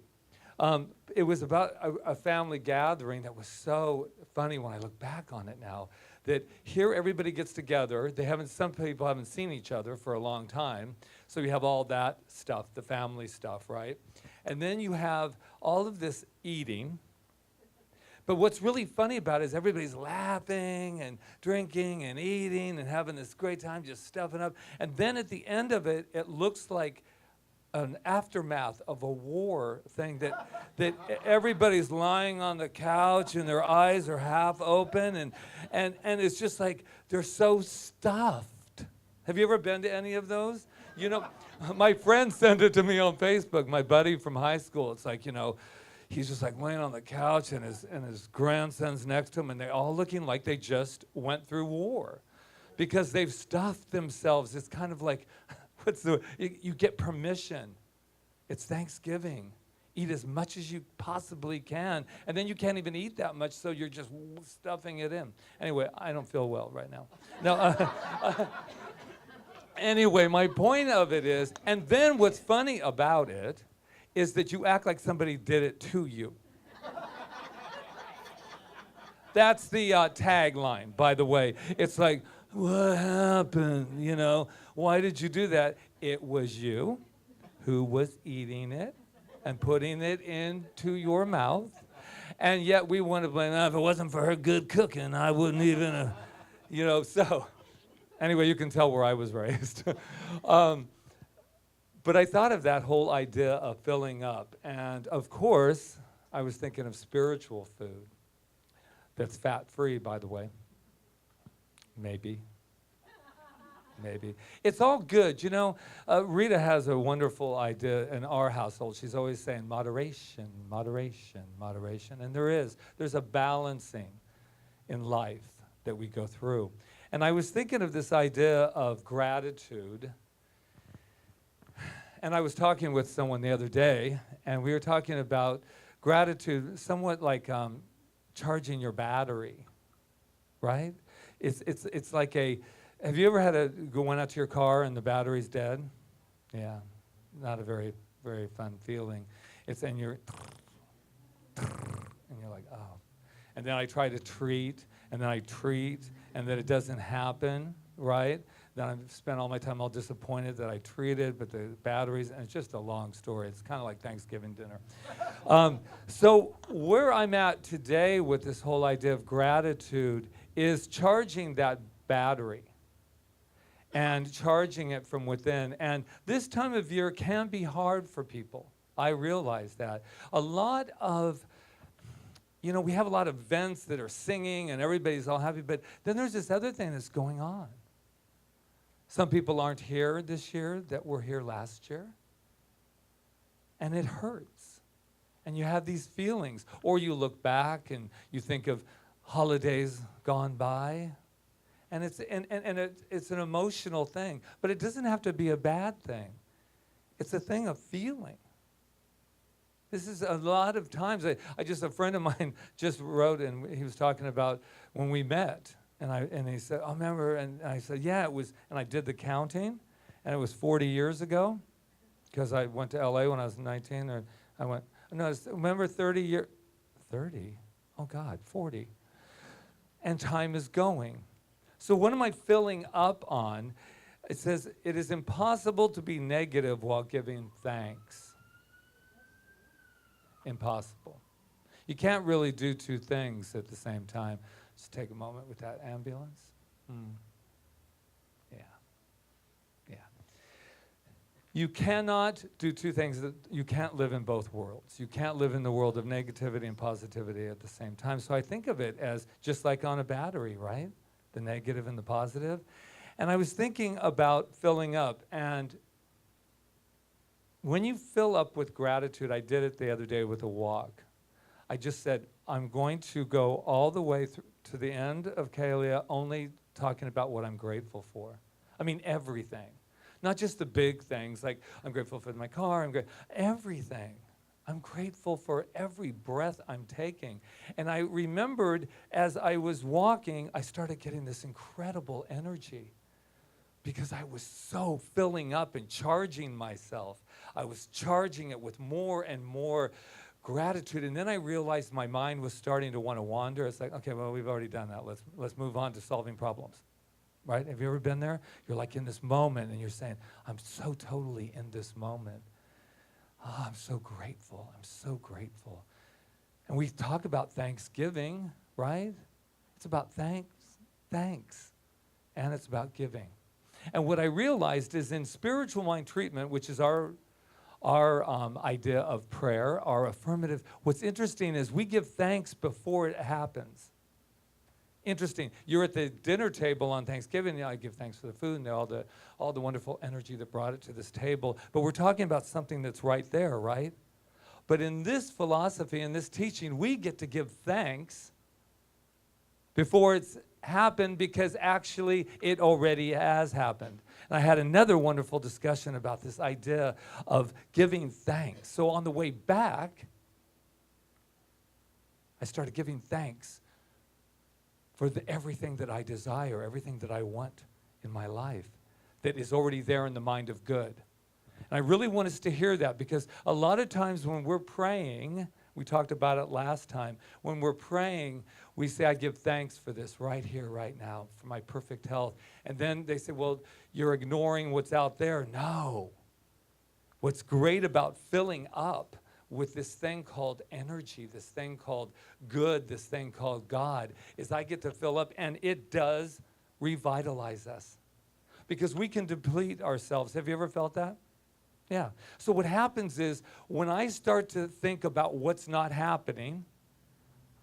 It was about a family gathering that was so funny when I look back on it now, that here everybody gets together. Some people haven't seen each other for a long time, so you have all that stuff, the family stuff, right? And then you have all of this eating, But what's really funny about it is everybody's laughing and drinking and eating and having this great time just stuffing up. And then at the end of it, it looks like an aftermath of a war thing that everybody's lying on the couch and their eyes are half open and it's just like they're so stuffed. Have you ever been to any of those? You know, my friend sent it to me on Facebook, my buddy from high school. It's like, you know, he's just like laying on the couch and his grandson's next to him and they're all looking like they just went through war because they've stuffed themselves. It's kind of like, you get permission. It's Thanksgiving. Eat as much as you possibly can. And then you can't even eat that much, so you're just stuffing it in. Anyway, I don't feel well right now. No. Anyway, my point of it is, and then what's funny about it is that you act like somebody did it to you. That's the tagline, by the way. It's like, what happened? You know, why did you do that? It was you who was eating it and putting it into your mouth. And yet we want to blame, if it wasn't for her good cooking, I wouldn't even, you know, so. Anyway, you can tell where I was raised. But I thought of that whole idea of filling up. And of course, I was thinking of spiritual food. That's fat-free, by the way. Maybe. Maybe. It's all good. You know, Rita has a wonderful idea in our household. She's always saying moderation, moderation, moderation. And there's a balancing in life that we go through. And I was thinking of this idea of gratitude. And I was talking with someone the other day, and we were talking about gratitude, somewhat like charging your battery, right? It's like have you ever had went out to your car and the battery's dead? Yeah, not a very, very fun feeling. And you're like, oh. And then I try to treat, and then I treat, and then it doesn't happen, right? Then I've spent all my time all disappointed that I treated, but the batteries, and it's just a long story. It's kind of like Thanksgiving dinner. So where I'm at today with this whole idea of gratitude is charging that battery and charging it from within. And this time of year can be hard for people. I realize that. A lot of, you know, we have a lot of events that are singing and everybody's all happy, but then there's this other thing that's going on. Some people aren't here this year that were here last year. And it hurts. And you have these feelings. Or you look back and you think of holidays gone by. And it's an emotional thing. But it doesn't have to be a bad thing. It's a thing of feeling. This is a lot of times. A friend of mine just wrote, and he was talking about when we met. And he said, I remember, and I said, yeah, it was, and I did the counting, and it was 40 years ago, because I went to LA when I was 19, or I went, no, remember 30 years, 30? Oh God, 40. And time is going. So what am I filling up on? It says, it is impossible to be negative while giving thanks. Impossible. You can't really do two things at the same time. Just take a moment with that ambulance. Yeah. Yeah. You cannot do two things. You can't live in both worlds. You can't live in the world of negativity and positivity at the same time. So I think of it as just like on a battery, right? The negative and the positive. And I was thinking about filling up. And when you fill up with gratitude, I did it the other day with a walk. I just said, I'm going to go all the way to the end of Kaua'i only talking about what I'm grateful for. I mean, everything. Not just the big things, like I'm grateful for my car, everything. I'm grateful for every breath I'm taking. And I remembered as I was walking, I started getting this incredible energy because I was so filling up and charging myself. I was charging it with more and more gratitude, and then I realized my mind was starting to want to wander. It's like, okay, well, we've already done that. Let's move on to solving problems, right? Have you ever been there? You're like in this moment, and you're saying, I'm so totally in this moment. Oh, I'm so grateful. I'm so grateful. And we talk about Thanksgiving, right? It's about thanks, and it's about giving. And what I realized is in spiritual mind treatment, which is our idea of prayer, our affirmative, what's interesting is we give thanks before it happens. Interesting. You're at the dinner table on Thanksgiving. I give thanks for the food and all the wonderful energy that brought it to this table. But we're talking about something that's right there, right? But in this philosophy, in this teaching, we get to give thanks before it's happened because actually it already has happened. And I had another wonderful discussion about this idea of giving thanks. So on the way back, I started giving thanks for everything that I desire, everything that I want in my life that is already there in the mind of good. And I really want us to hear that because a lot of times when we're praying, we talked about it last time, when we're praying, we say, I give thanks for this right here, right now, for my perfect health. And then they say, well, you're ignoring what's out there. No. What's great about filling up with this thing called energy, this thing called good, this thing called God, is I get to fill up, and it does revitalize us. Because we can deplete ourselves. Have you ever felt that? Yeah. So what happens is when I start to think about what's not happening,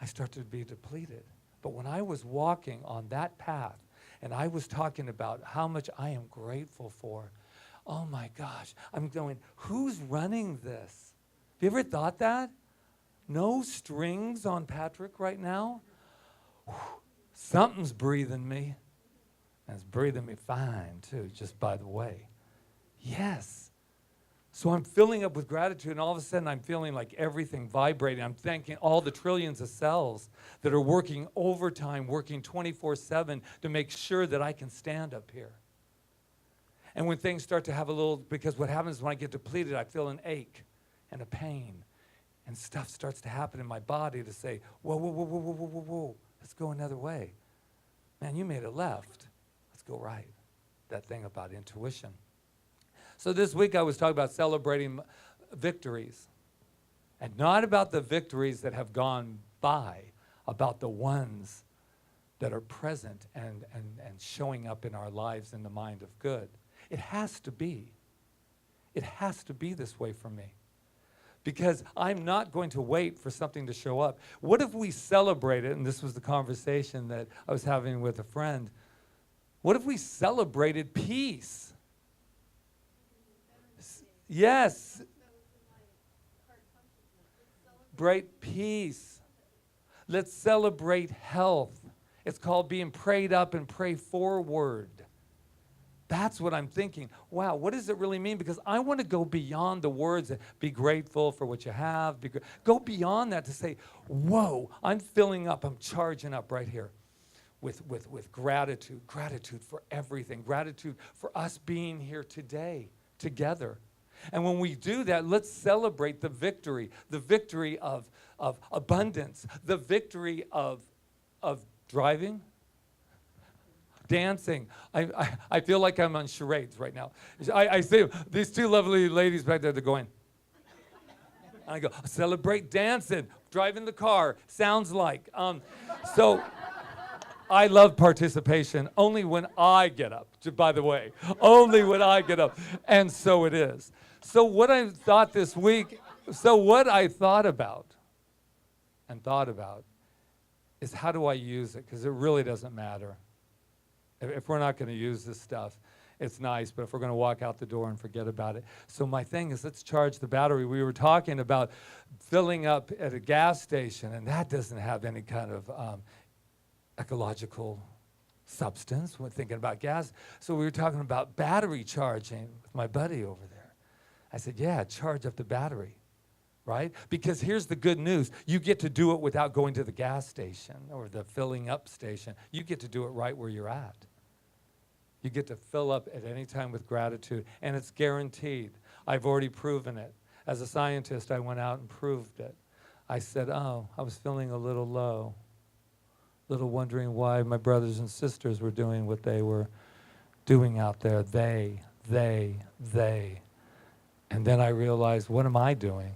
I start to be depleted. But when I was walking on that path and I was talking about how much I am grateful for, oh my gosh, I'm going, who's running this? Have you ever thought that? No strings on Patrick right now? Whew, something's breathing me. And it's breathing me fine too, just by the way. Yes. So I'm filling up with gratitude, and all of a sudden I'm feeling like everything vibrating. I'm thanking all the trillions of cells that are working overtime, working 24/7 to make sure that I can stand up here. And when things start to have a little, because what happens when I get depleted, I feel an ache and a pain, and stuff starts to happen in my body to say, whoa, whoa, whoa, whoa, whoa, whoa, whoa, whoa, let's go another way. Man, you made a left. Let's go right. That thing about intuition. So this week I was talking about celebrating victories, and not about the victories that have gone by, about the ones that are present and showing up in our lives in the mind of good. It has to be. It has to be this way for me. Because I'm not going to wait for something to show up. What if we celebrated, and this was the conversation that I was having with a friend, what if we celebrated peace? Yes. Celebrate peace. Let's celebrate health. It's called being prayed up and pray forward. That's what I'm thinking. Wow, what does it really mean? Because I want to go beyond the words. Be grateful for what you have. Go beyond that to say, whoa, I'm filling up. I'm charging up right here with gratitude. Gratitude for everything. Gratitude for us being here today together. And when we do that, let's celebrate the victory of abundance, the victory of driving, dancing. I feel like I'm on charades right now. I see these two lovely ladies back there, they're going. And I go, celebrate dancing, driving the car, sounds like. So I love participation only when I get up, by the way. Only when I get up. And so it is. So what I thought this week, what I thought about is how do I use it? Because it really doesn't matter. If we're not going to use this stuff, it's nice, but if we're going to walk out the door and forget about it. So my thing is, let's charge the battery. We were talking about filling up at a gas station, and that doesn't have any kind of ecological substance. We're thinking about gas. So we were talking about battery charging with my buddy over there. I said, yeah, charge up the battery, right? Because here's the good news. You get to do it without going to the gas station or the filling up station. You get to do it right where you're at. You get to fill up at any time with gratitude, and it's guaranteed. I've already proven it. As a scientist, I went out and proved it. I said, I was feeling a little low, little wondering why my brothers and sisters were doing what they were doing out there. They. And then I realized, what am I doing?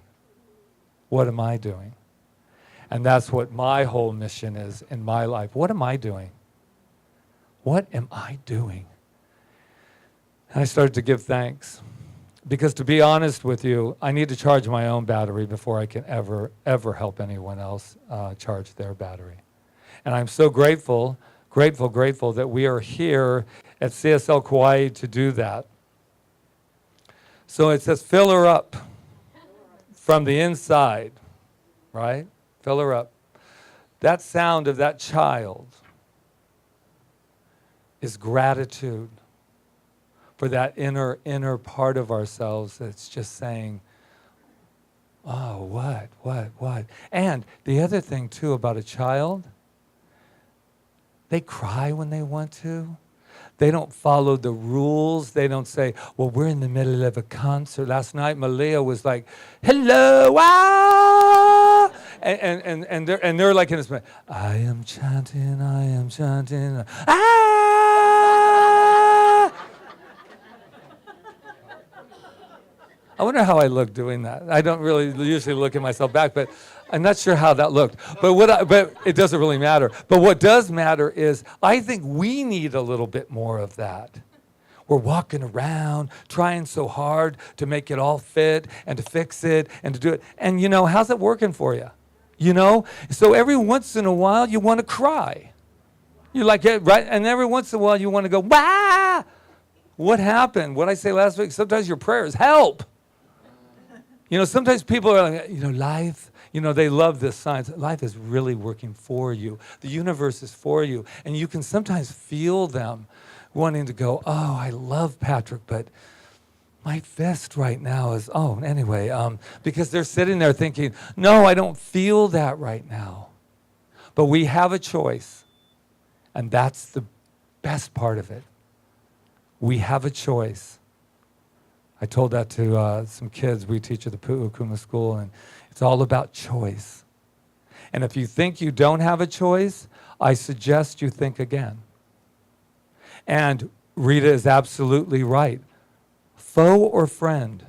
What am I doing? And that's what my whole mission is in my life. What am I doing? What am I doing? And I started to give thanks. Because to be honest with you, I need to charge my own battery before I can ever help anyone else charge their battery. And I'm so grateful that we are here at CSL Kauai to do that. So it says, fill her up from the inside, right? Fill her up. That sound of that child is gratitude for that inner part of ourselves that's just saying, oh, what? And the other thing, too, about a child, they cry when they want to. They don't follow the rules. They don't say, well, we're in the middle of a concert. Last night, Malia was like, hello, ah! And they're like in this, I am chanting, ah! I wonder how I look doing that. I don't really usually look at myself back, but I'm not sure how that looked. But it doesn't really matter. But what does matter is I think we need a little bit more of that. We're walking around trying so hard to make it all fit and to fix it and to do it. And you know, how's it working for you? You know? So every once in a while you want to cry. You like it, right? And every once in a while you want to go, wah! What happened? What I say last week, sometimes your prayer is help. You know, sometimes people are like, you know, life, you know, they love this science. Life is really working for you. The universe is for you. And you can sometimes feel them wanting to go, oh, I love Patrick, but my fist right now is, because they're sitting there thinking, no, I don't feel that right now. But we have a choice. And that's the best part of it. We have a choice. I told that to some kids we teach at the Pu'ukuma school, and it's all about choice. And if you think you don't have a choice, I suggest you think again. And Rita is absolutely right. Foe or friend?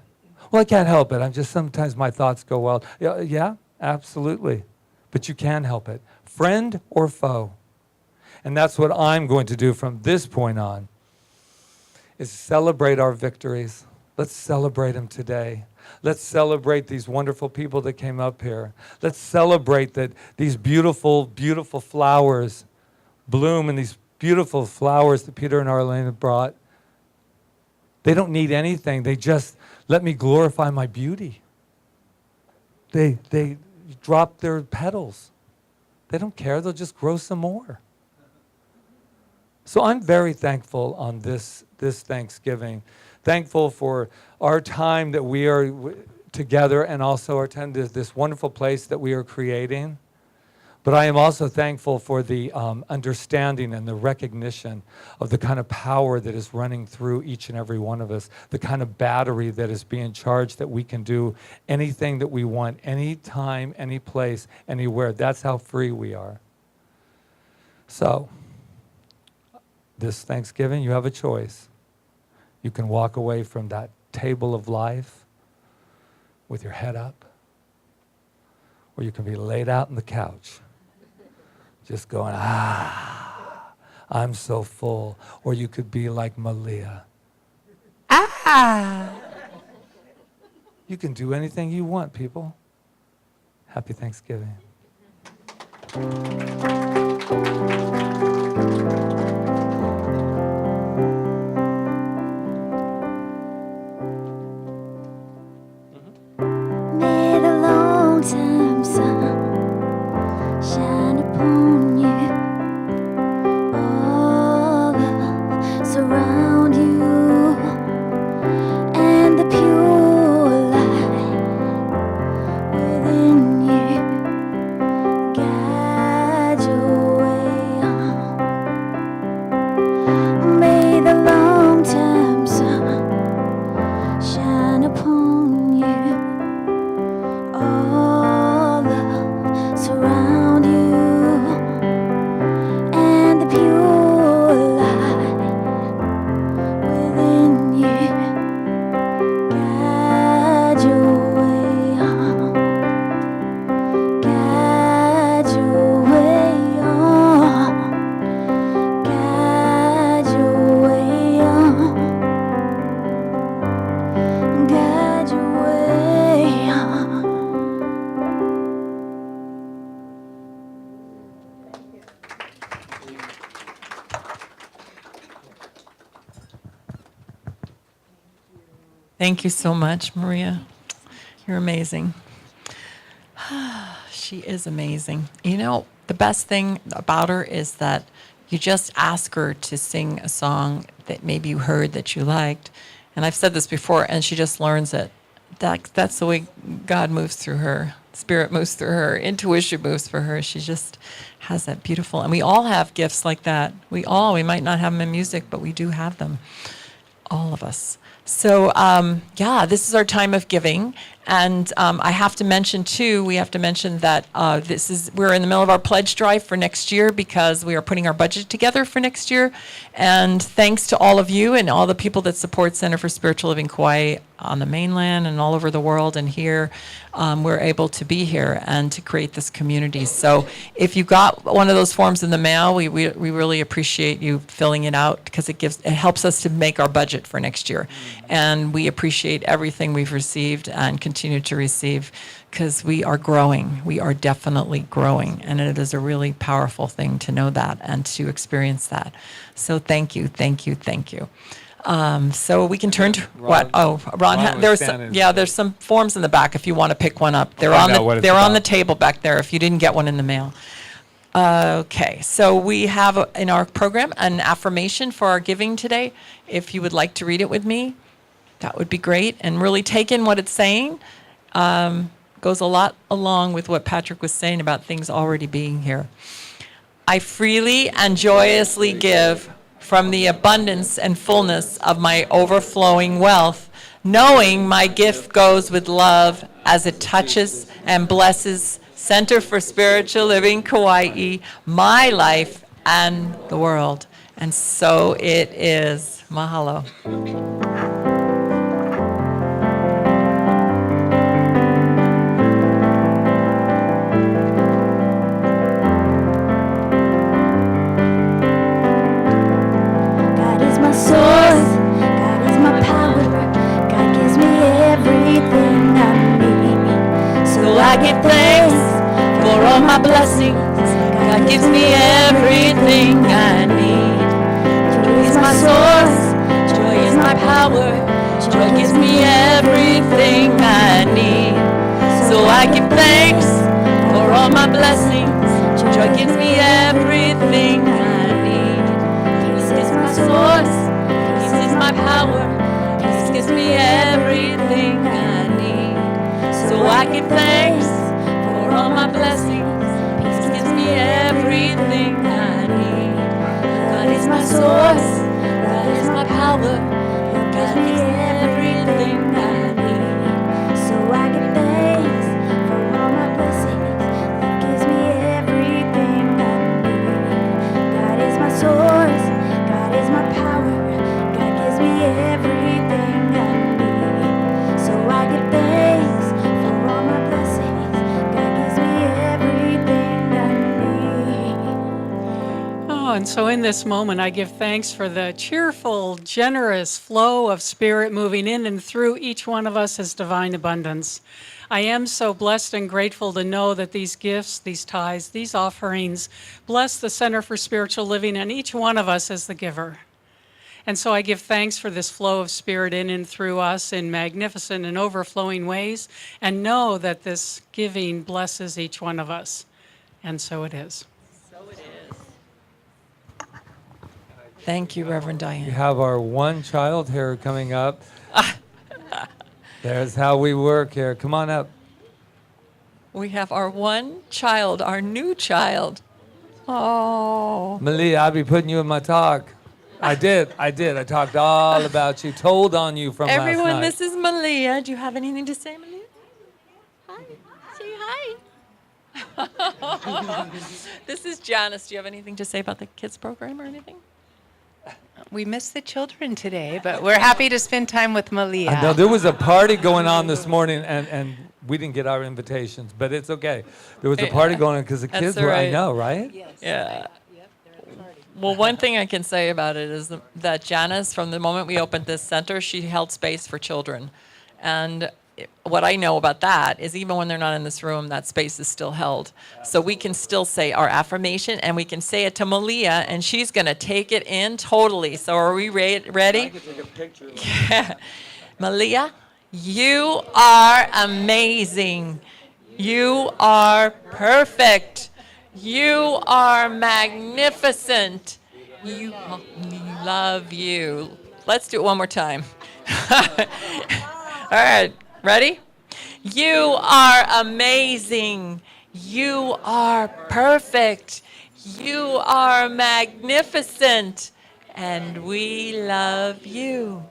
Well, I can't help it. Sometimes my thoughts go wild. Yeah, absolutely. But you can help it. Friend or foe? And that's what I'm going to do from this point on, is celebrate our victories. Let's celebrate them today. Let's celebrate these wonderful people that came up here. Let's celebrate that these beautiful, beautiful flowers bloom, and these beautiful flowers that Peter and Arlene brought. They don't need anything. They just let me glorify my beauty. They drop their petals. They don't care. They'll just grow some more. So I'm very thankful on this Thanksgiving. Thankful for our time that we are together, and also our time to this wonderful place that we are creating. But I am also thankful for the understanding and the recognition of the kind of power that is running through each and every one of us, the kind of battery that is being charged that we can do anything that we want, anytime, any place, anywhere. That's how free we are. So, this Thanksgiving, you have a choice. You can walk away from that table of life with your head up, or you can be laid out on the couch, just going, I'm so full. Or you could be like Malia. You can do anything you want, people. Happy Thanksgiving. Time sun shine upon you, all love surround you, and the pure light within you guide your way Thank you so much, Maria. You're amazing. She is amazing. You know, the best thing about her is that you just ask her to sing a song that maybe you heard that you liked. And I've said this before, and she just learns it. That's the way God moves through her. Spirit moves through her. Intuition moves for her. She just has that beautiful, and we all have gifts like that. We might not have them in music, but we do have them. All of us. So, this is our time of giving. And I have to mention, too, we have to mention that we're in the middle of our pledge drive for next year because we are putting our budget together for next year. And thanks to all of you and all the people that support Center for Spiritual Living Kauai on the mainland and all over the world and here, we're able to be here and to create this community. So if you got one of those forms in the mail, we really appreciate you filling it out because it helps us to make our budget for next year. And we appreciate everything we've received and continue to receive because we are growing. We are definitely growing. And it is a really powerful thing to know that and to experience that. So thank you, thank you, thank you. So we can turn to what? Oh, Ron, there's some forms in the back if you want to pick one up. They're on the table back there if you didn't get one in the mail. Okay, so we have in our program an affirmation for our giving today. If you would like to read it with me, that would be great. And really take in what it's saying. Goes a lot along with what Patrick was saying about things already being here. I freely and joyously give from the abundance and fullness of my overflowing wealth, knowing my gift goes with love as it touches and blesses Center for Spiritual Living Kauai, my life, and the world. And so it is. Mahalo. God is my source, God is my power, God gives me everything I need. So I give thanks for all my blessings, God gives me everything I need. Joy is my source, joy is my power, joy gives me everything I need. So I give thanks for all my blessings, joy gives me everything I need. Peace is my source, peace is my power, peace gives me everything I need. So I give thanks for all my blessings, peace gives me everything I need. God is my source, God is my power, God gives me everything I need. So I give thanks for all my blessings, God gives me everything I need. God is my source, God is my power, God gives me everything I need. So I give thanks for all my blessings, God gives me everything I need. Oh, and so in this moment, I give thanks for the cheerful, generous flow of Spirit moving in and through each one of us as divine abundance. I am so blessed and grateful to know that these gifts, these tithes, these offerings bless the Center for Spiritual Living and each one of us as the giver. And so I give thanks for this flow of Spirit in and through us in magnificent and overflowing ways, and know that this giving blesses each one of us. And so it is. Thank you, Reverend We Diane. have our one child here coming up. There's how we work here. Come on up. We have our one child, our new child. Oh. Malia, I'll be putting you in my talk. I did. I talked all about you, told on you from Everyone, last night. this is Malia. Do you have anything to say, Malia? Hi. Say hi. This is Janice. Do you have anything to say about the kids program or anything? We missed the children today, but we're happy to spend time with Malia. I know there was a party going on this morning, and we didn't get our invitations, but it's okay. There was a party going on because the kids That's were, I right. know, right? Yeah. Well, one thing I can say about it is that Janice, from the moment we opened this center, she held space for children. And what I know about that is even when they're not in this room, that space is still held. So we can still say our affirmation, and we can say it to Malia, and she's going to take it in totally. So are we ready? I can take a picture. Yeah. Malia, you are amazing. You are perfect. You are magnificent. We love you. Let's do it one more time. All right, ready? You are amazing. You are perfect. You are magnificent. And we love you.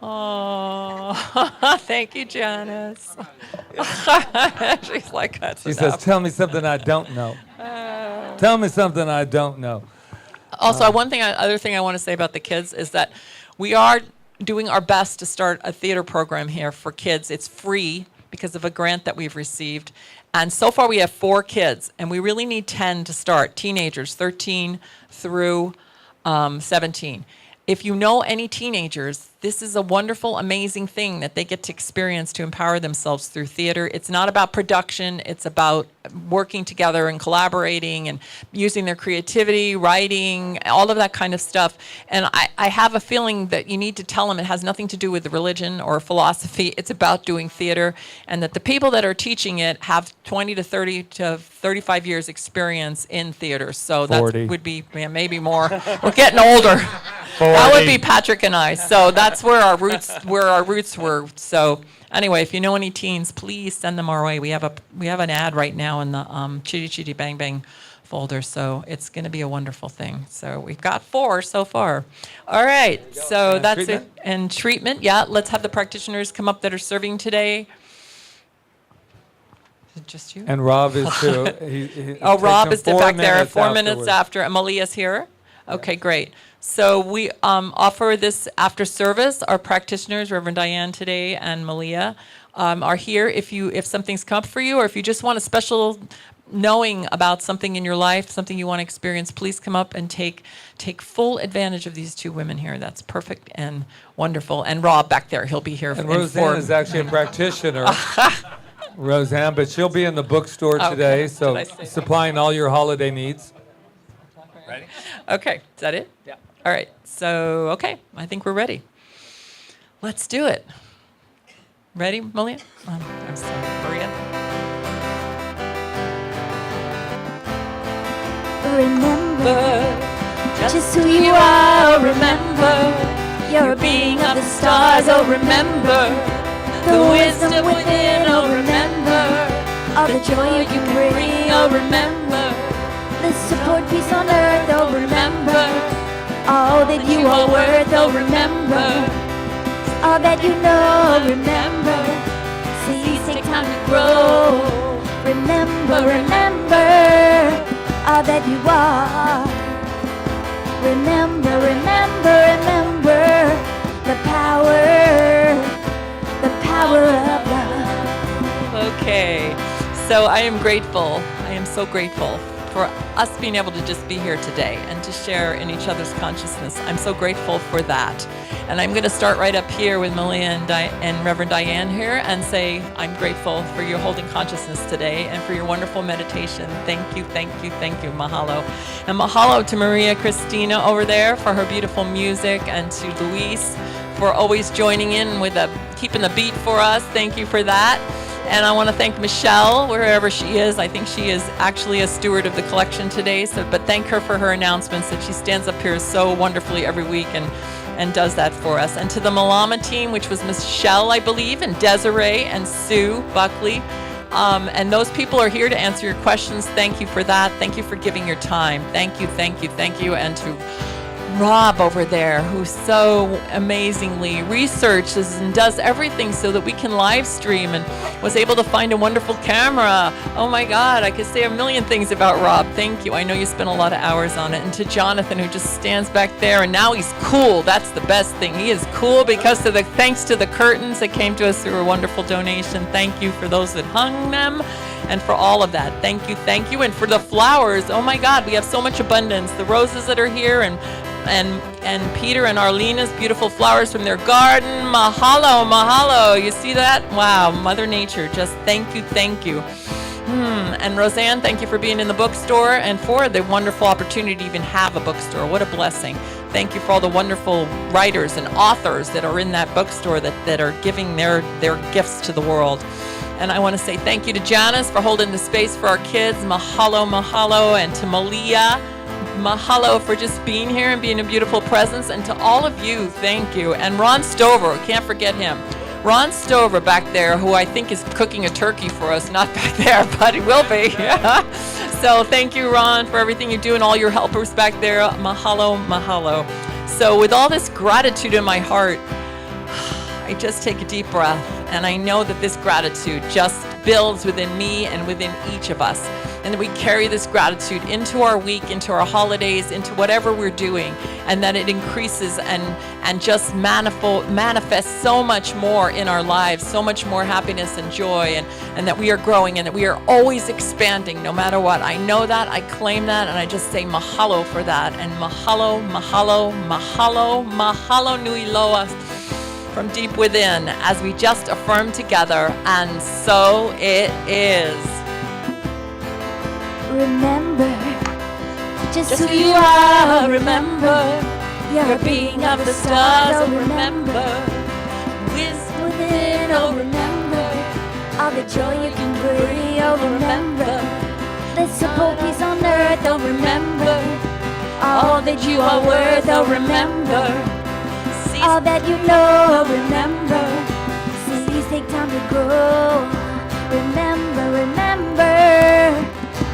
Oh, thank you, Janice. She's like, that's She says, tell me something I don't know. Tell me something I don't know. Also, other thing I want to say about the kids is that we are doing our best to start a theater program here for kids. It's free because of a grant that we've received. And so far we have 4 kids, and we really need 10 to start, teenagers, 13 through 17. If you know any teenagers, this is a wonderful, amazing thing that they get to experience to empower themselves through theater. It's not about production. It's about working together and collaborating and using their creativity, writing, all of that kind of stuff. And I have a feeling that you need to tell them it has nothing to do with religion or philosophy. It's about doing theater, and that the people that are teaching it have 20 to 30 to 35 years experience in theater. So that 40. would be maybe more. We're getting older. That would be Patrick and I. So that's where our roots were. So anyway, if you know any teens, please send them our way. We have an ad right now in the Chitty Chitty Bang Bang folder, so it's going to be a wonderful thing. So we've got 4 so far. All right, so And that's treatment? it. And treatment, yeah. Let's have the practitioners come up that are serving today. Is it just you? And Rob is too. Oh, Rob is back there 4 minutes afterwards. after. And Malia's here? Okay, great. So we offer this after service. Our practitioners, Reverend Diane today and Malia, are here if something's come up for you, or if you just want a special knowing about something in your life, something you want to experience, please come up and take full advantage of these 2 women here. That's perfect and wonderful. And Rob back there, he'll be here. And in Roseanne 4 is actually a practitioner. Roseanne, but she'll be in the bookstore Okay. today, Did so I say that? supplying all your holiday needs. Ready? Okay, is that it? Yeah. All right, so, okay, I think we're ready. Let's do it. Ready, Malia? I'm sorry, Maria? Remember just who you are. Remember your being of the stars. Oh, remember the wisdom within. Oh, remember all the joy you can bring. Oh, remember the support, peace on earth. Oh, remember all that you are worth. Oh, remember all that you know. Remember, seeds take time to grow. Remember all that you are. Remember the power of love. Okay, so I am grateful. I am so grateful for us being able to just be here today and to share in each other's consciousness. I'm so grateful for that. And I'm going to start right up here with Malia and Reverend Diane here and say, I'm grateful for your holding consciousness today and for your wonderful meditation. Thank you, thank you, thank you. Mahalo. And mahalo to Maria Christina over there for her beautiful music, and to Luis for always joining in with keeping the beat for us. Thank you for that. And I want to thank Michelle, wherever she is. I think she is actually a steward of the collection today. But thank her for her announcements, that she stands up here so wonderfully every week and does that for us. And to the Malama team, which was Michelle, I believe, and Desiree and Sue Buckley. And those people are here to answer your questions. Thank you for that. Thank you for giving your time. Thank you, thank you, thank you. And to Rob over there, who so amazingly researches and does everything so that we can live stream, and was able to find a wonderful camera. Oh my God, I could say a million things about Rob. Thank you. I know you spent a lot of hours on it. And to Jonathan, who just stands back there, and now he's cool. That's the best thing. He is cool because of thanks to the curtains that came to us through a wonderful donation. Thank you for those that hung them, and for all of that. Thank you, thank you. And for the flowers, oh my God, we have so much abundance. The roses that are here, and Peter and Arlena's beautiful flowers from their garden. Mahalo, mahalo. You see that? Wow, Mother Nature, just thank you, thank you. And Roseanne, thank you for being in the bookstore and for the wonderful opportunity to even have a bookstore. What a blessing. Thank you for all the wonderful writers and authors that are in that bookstore that are giving their gifts to the world. And I want to say thank you to Janice for holding the space for our kids. Mahalo, mahalo. And to Malia, mahalo for just being here and being a beautiful presence. And to all of you, thank you. And Ron Stover, can't forget him. Ron Stover back there, who I think is cooking a turkey for us, not back there, but he will be. So thank you, Ron, for everything you do and all your helpers back there. Mahalo, mahalo. So with all this gratitude in my heart, I just take a deep breath, and I know that this gratitude just builds within me and within each of us. And that we carry this gratitude into our week, into our holidays, into whatever we're doing, and that it increases and just manifests so much more in our lives, so much more happiness and joy, and that we are growing and that we are always expanding no matter what. I know that, I claim that, and I just say mahalo for that. And mahalo, mahalo, mahalo, mahalo nui loa from deep within as we just affirm together, and so it is. Remember just Just who you are. remember, You're you're being of the stars, oh remember, wisdom within. Oh, remember all the joy you can bring. Oh, remember the support peace on earth. Oh, remember all that you are worth. Oh, remember all that you know. Oh, remember cities take time to grow. Remember, remember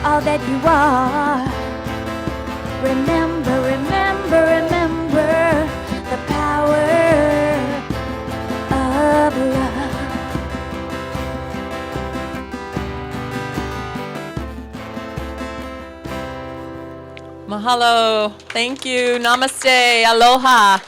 all that you are. Remember, remember, remember the power of love. Mahalo. Thank you. Namaste. Aloha.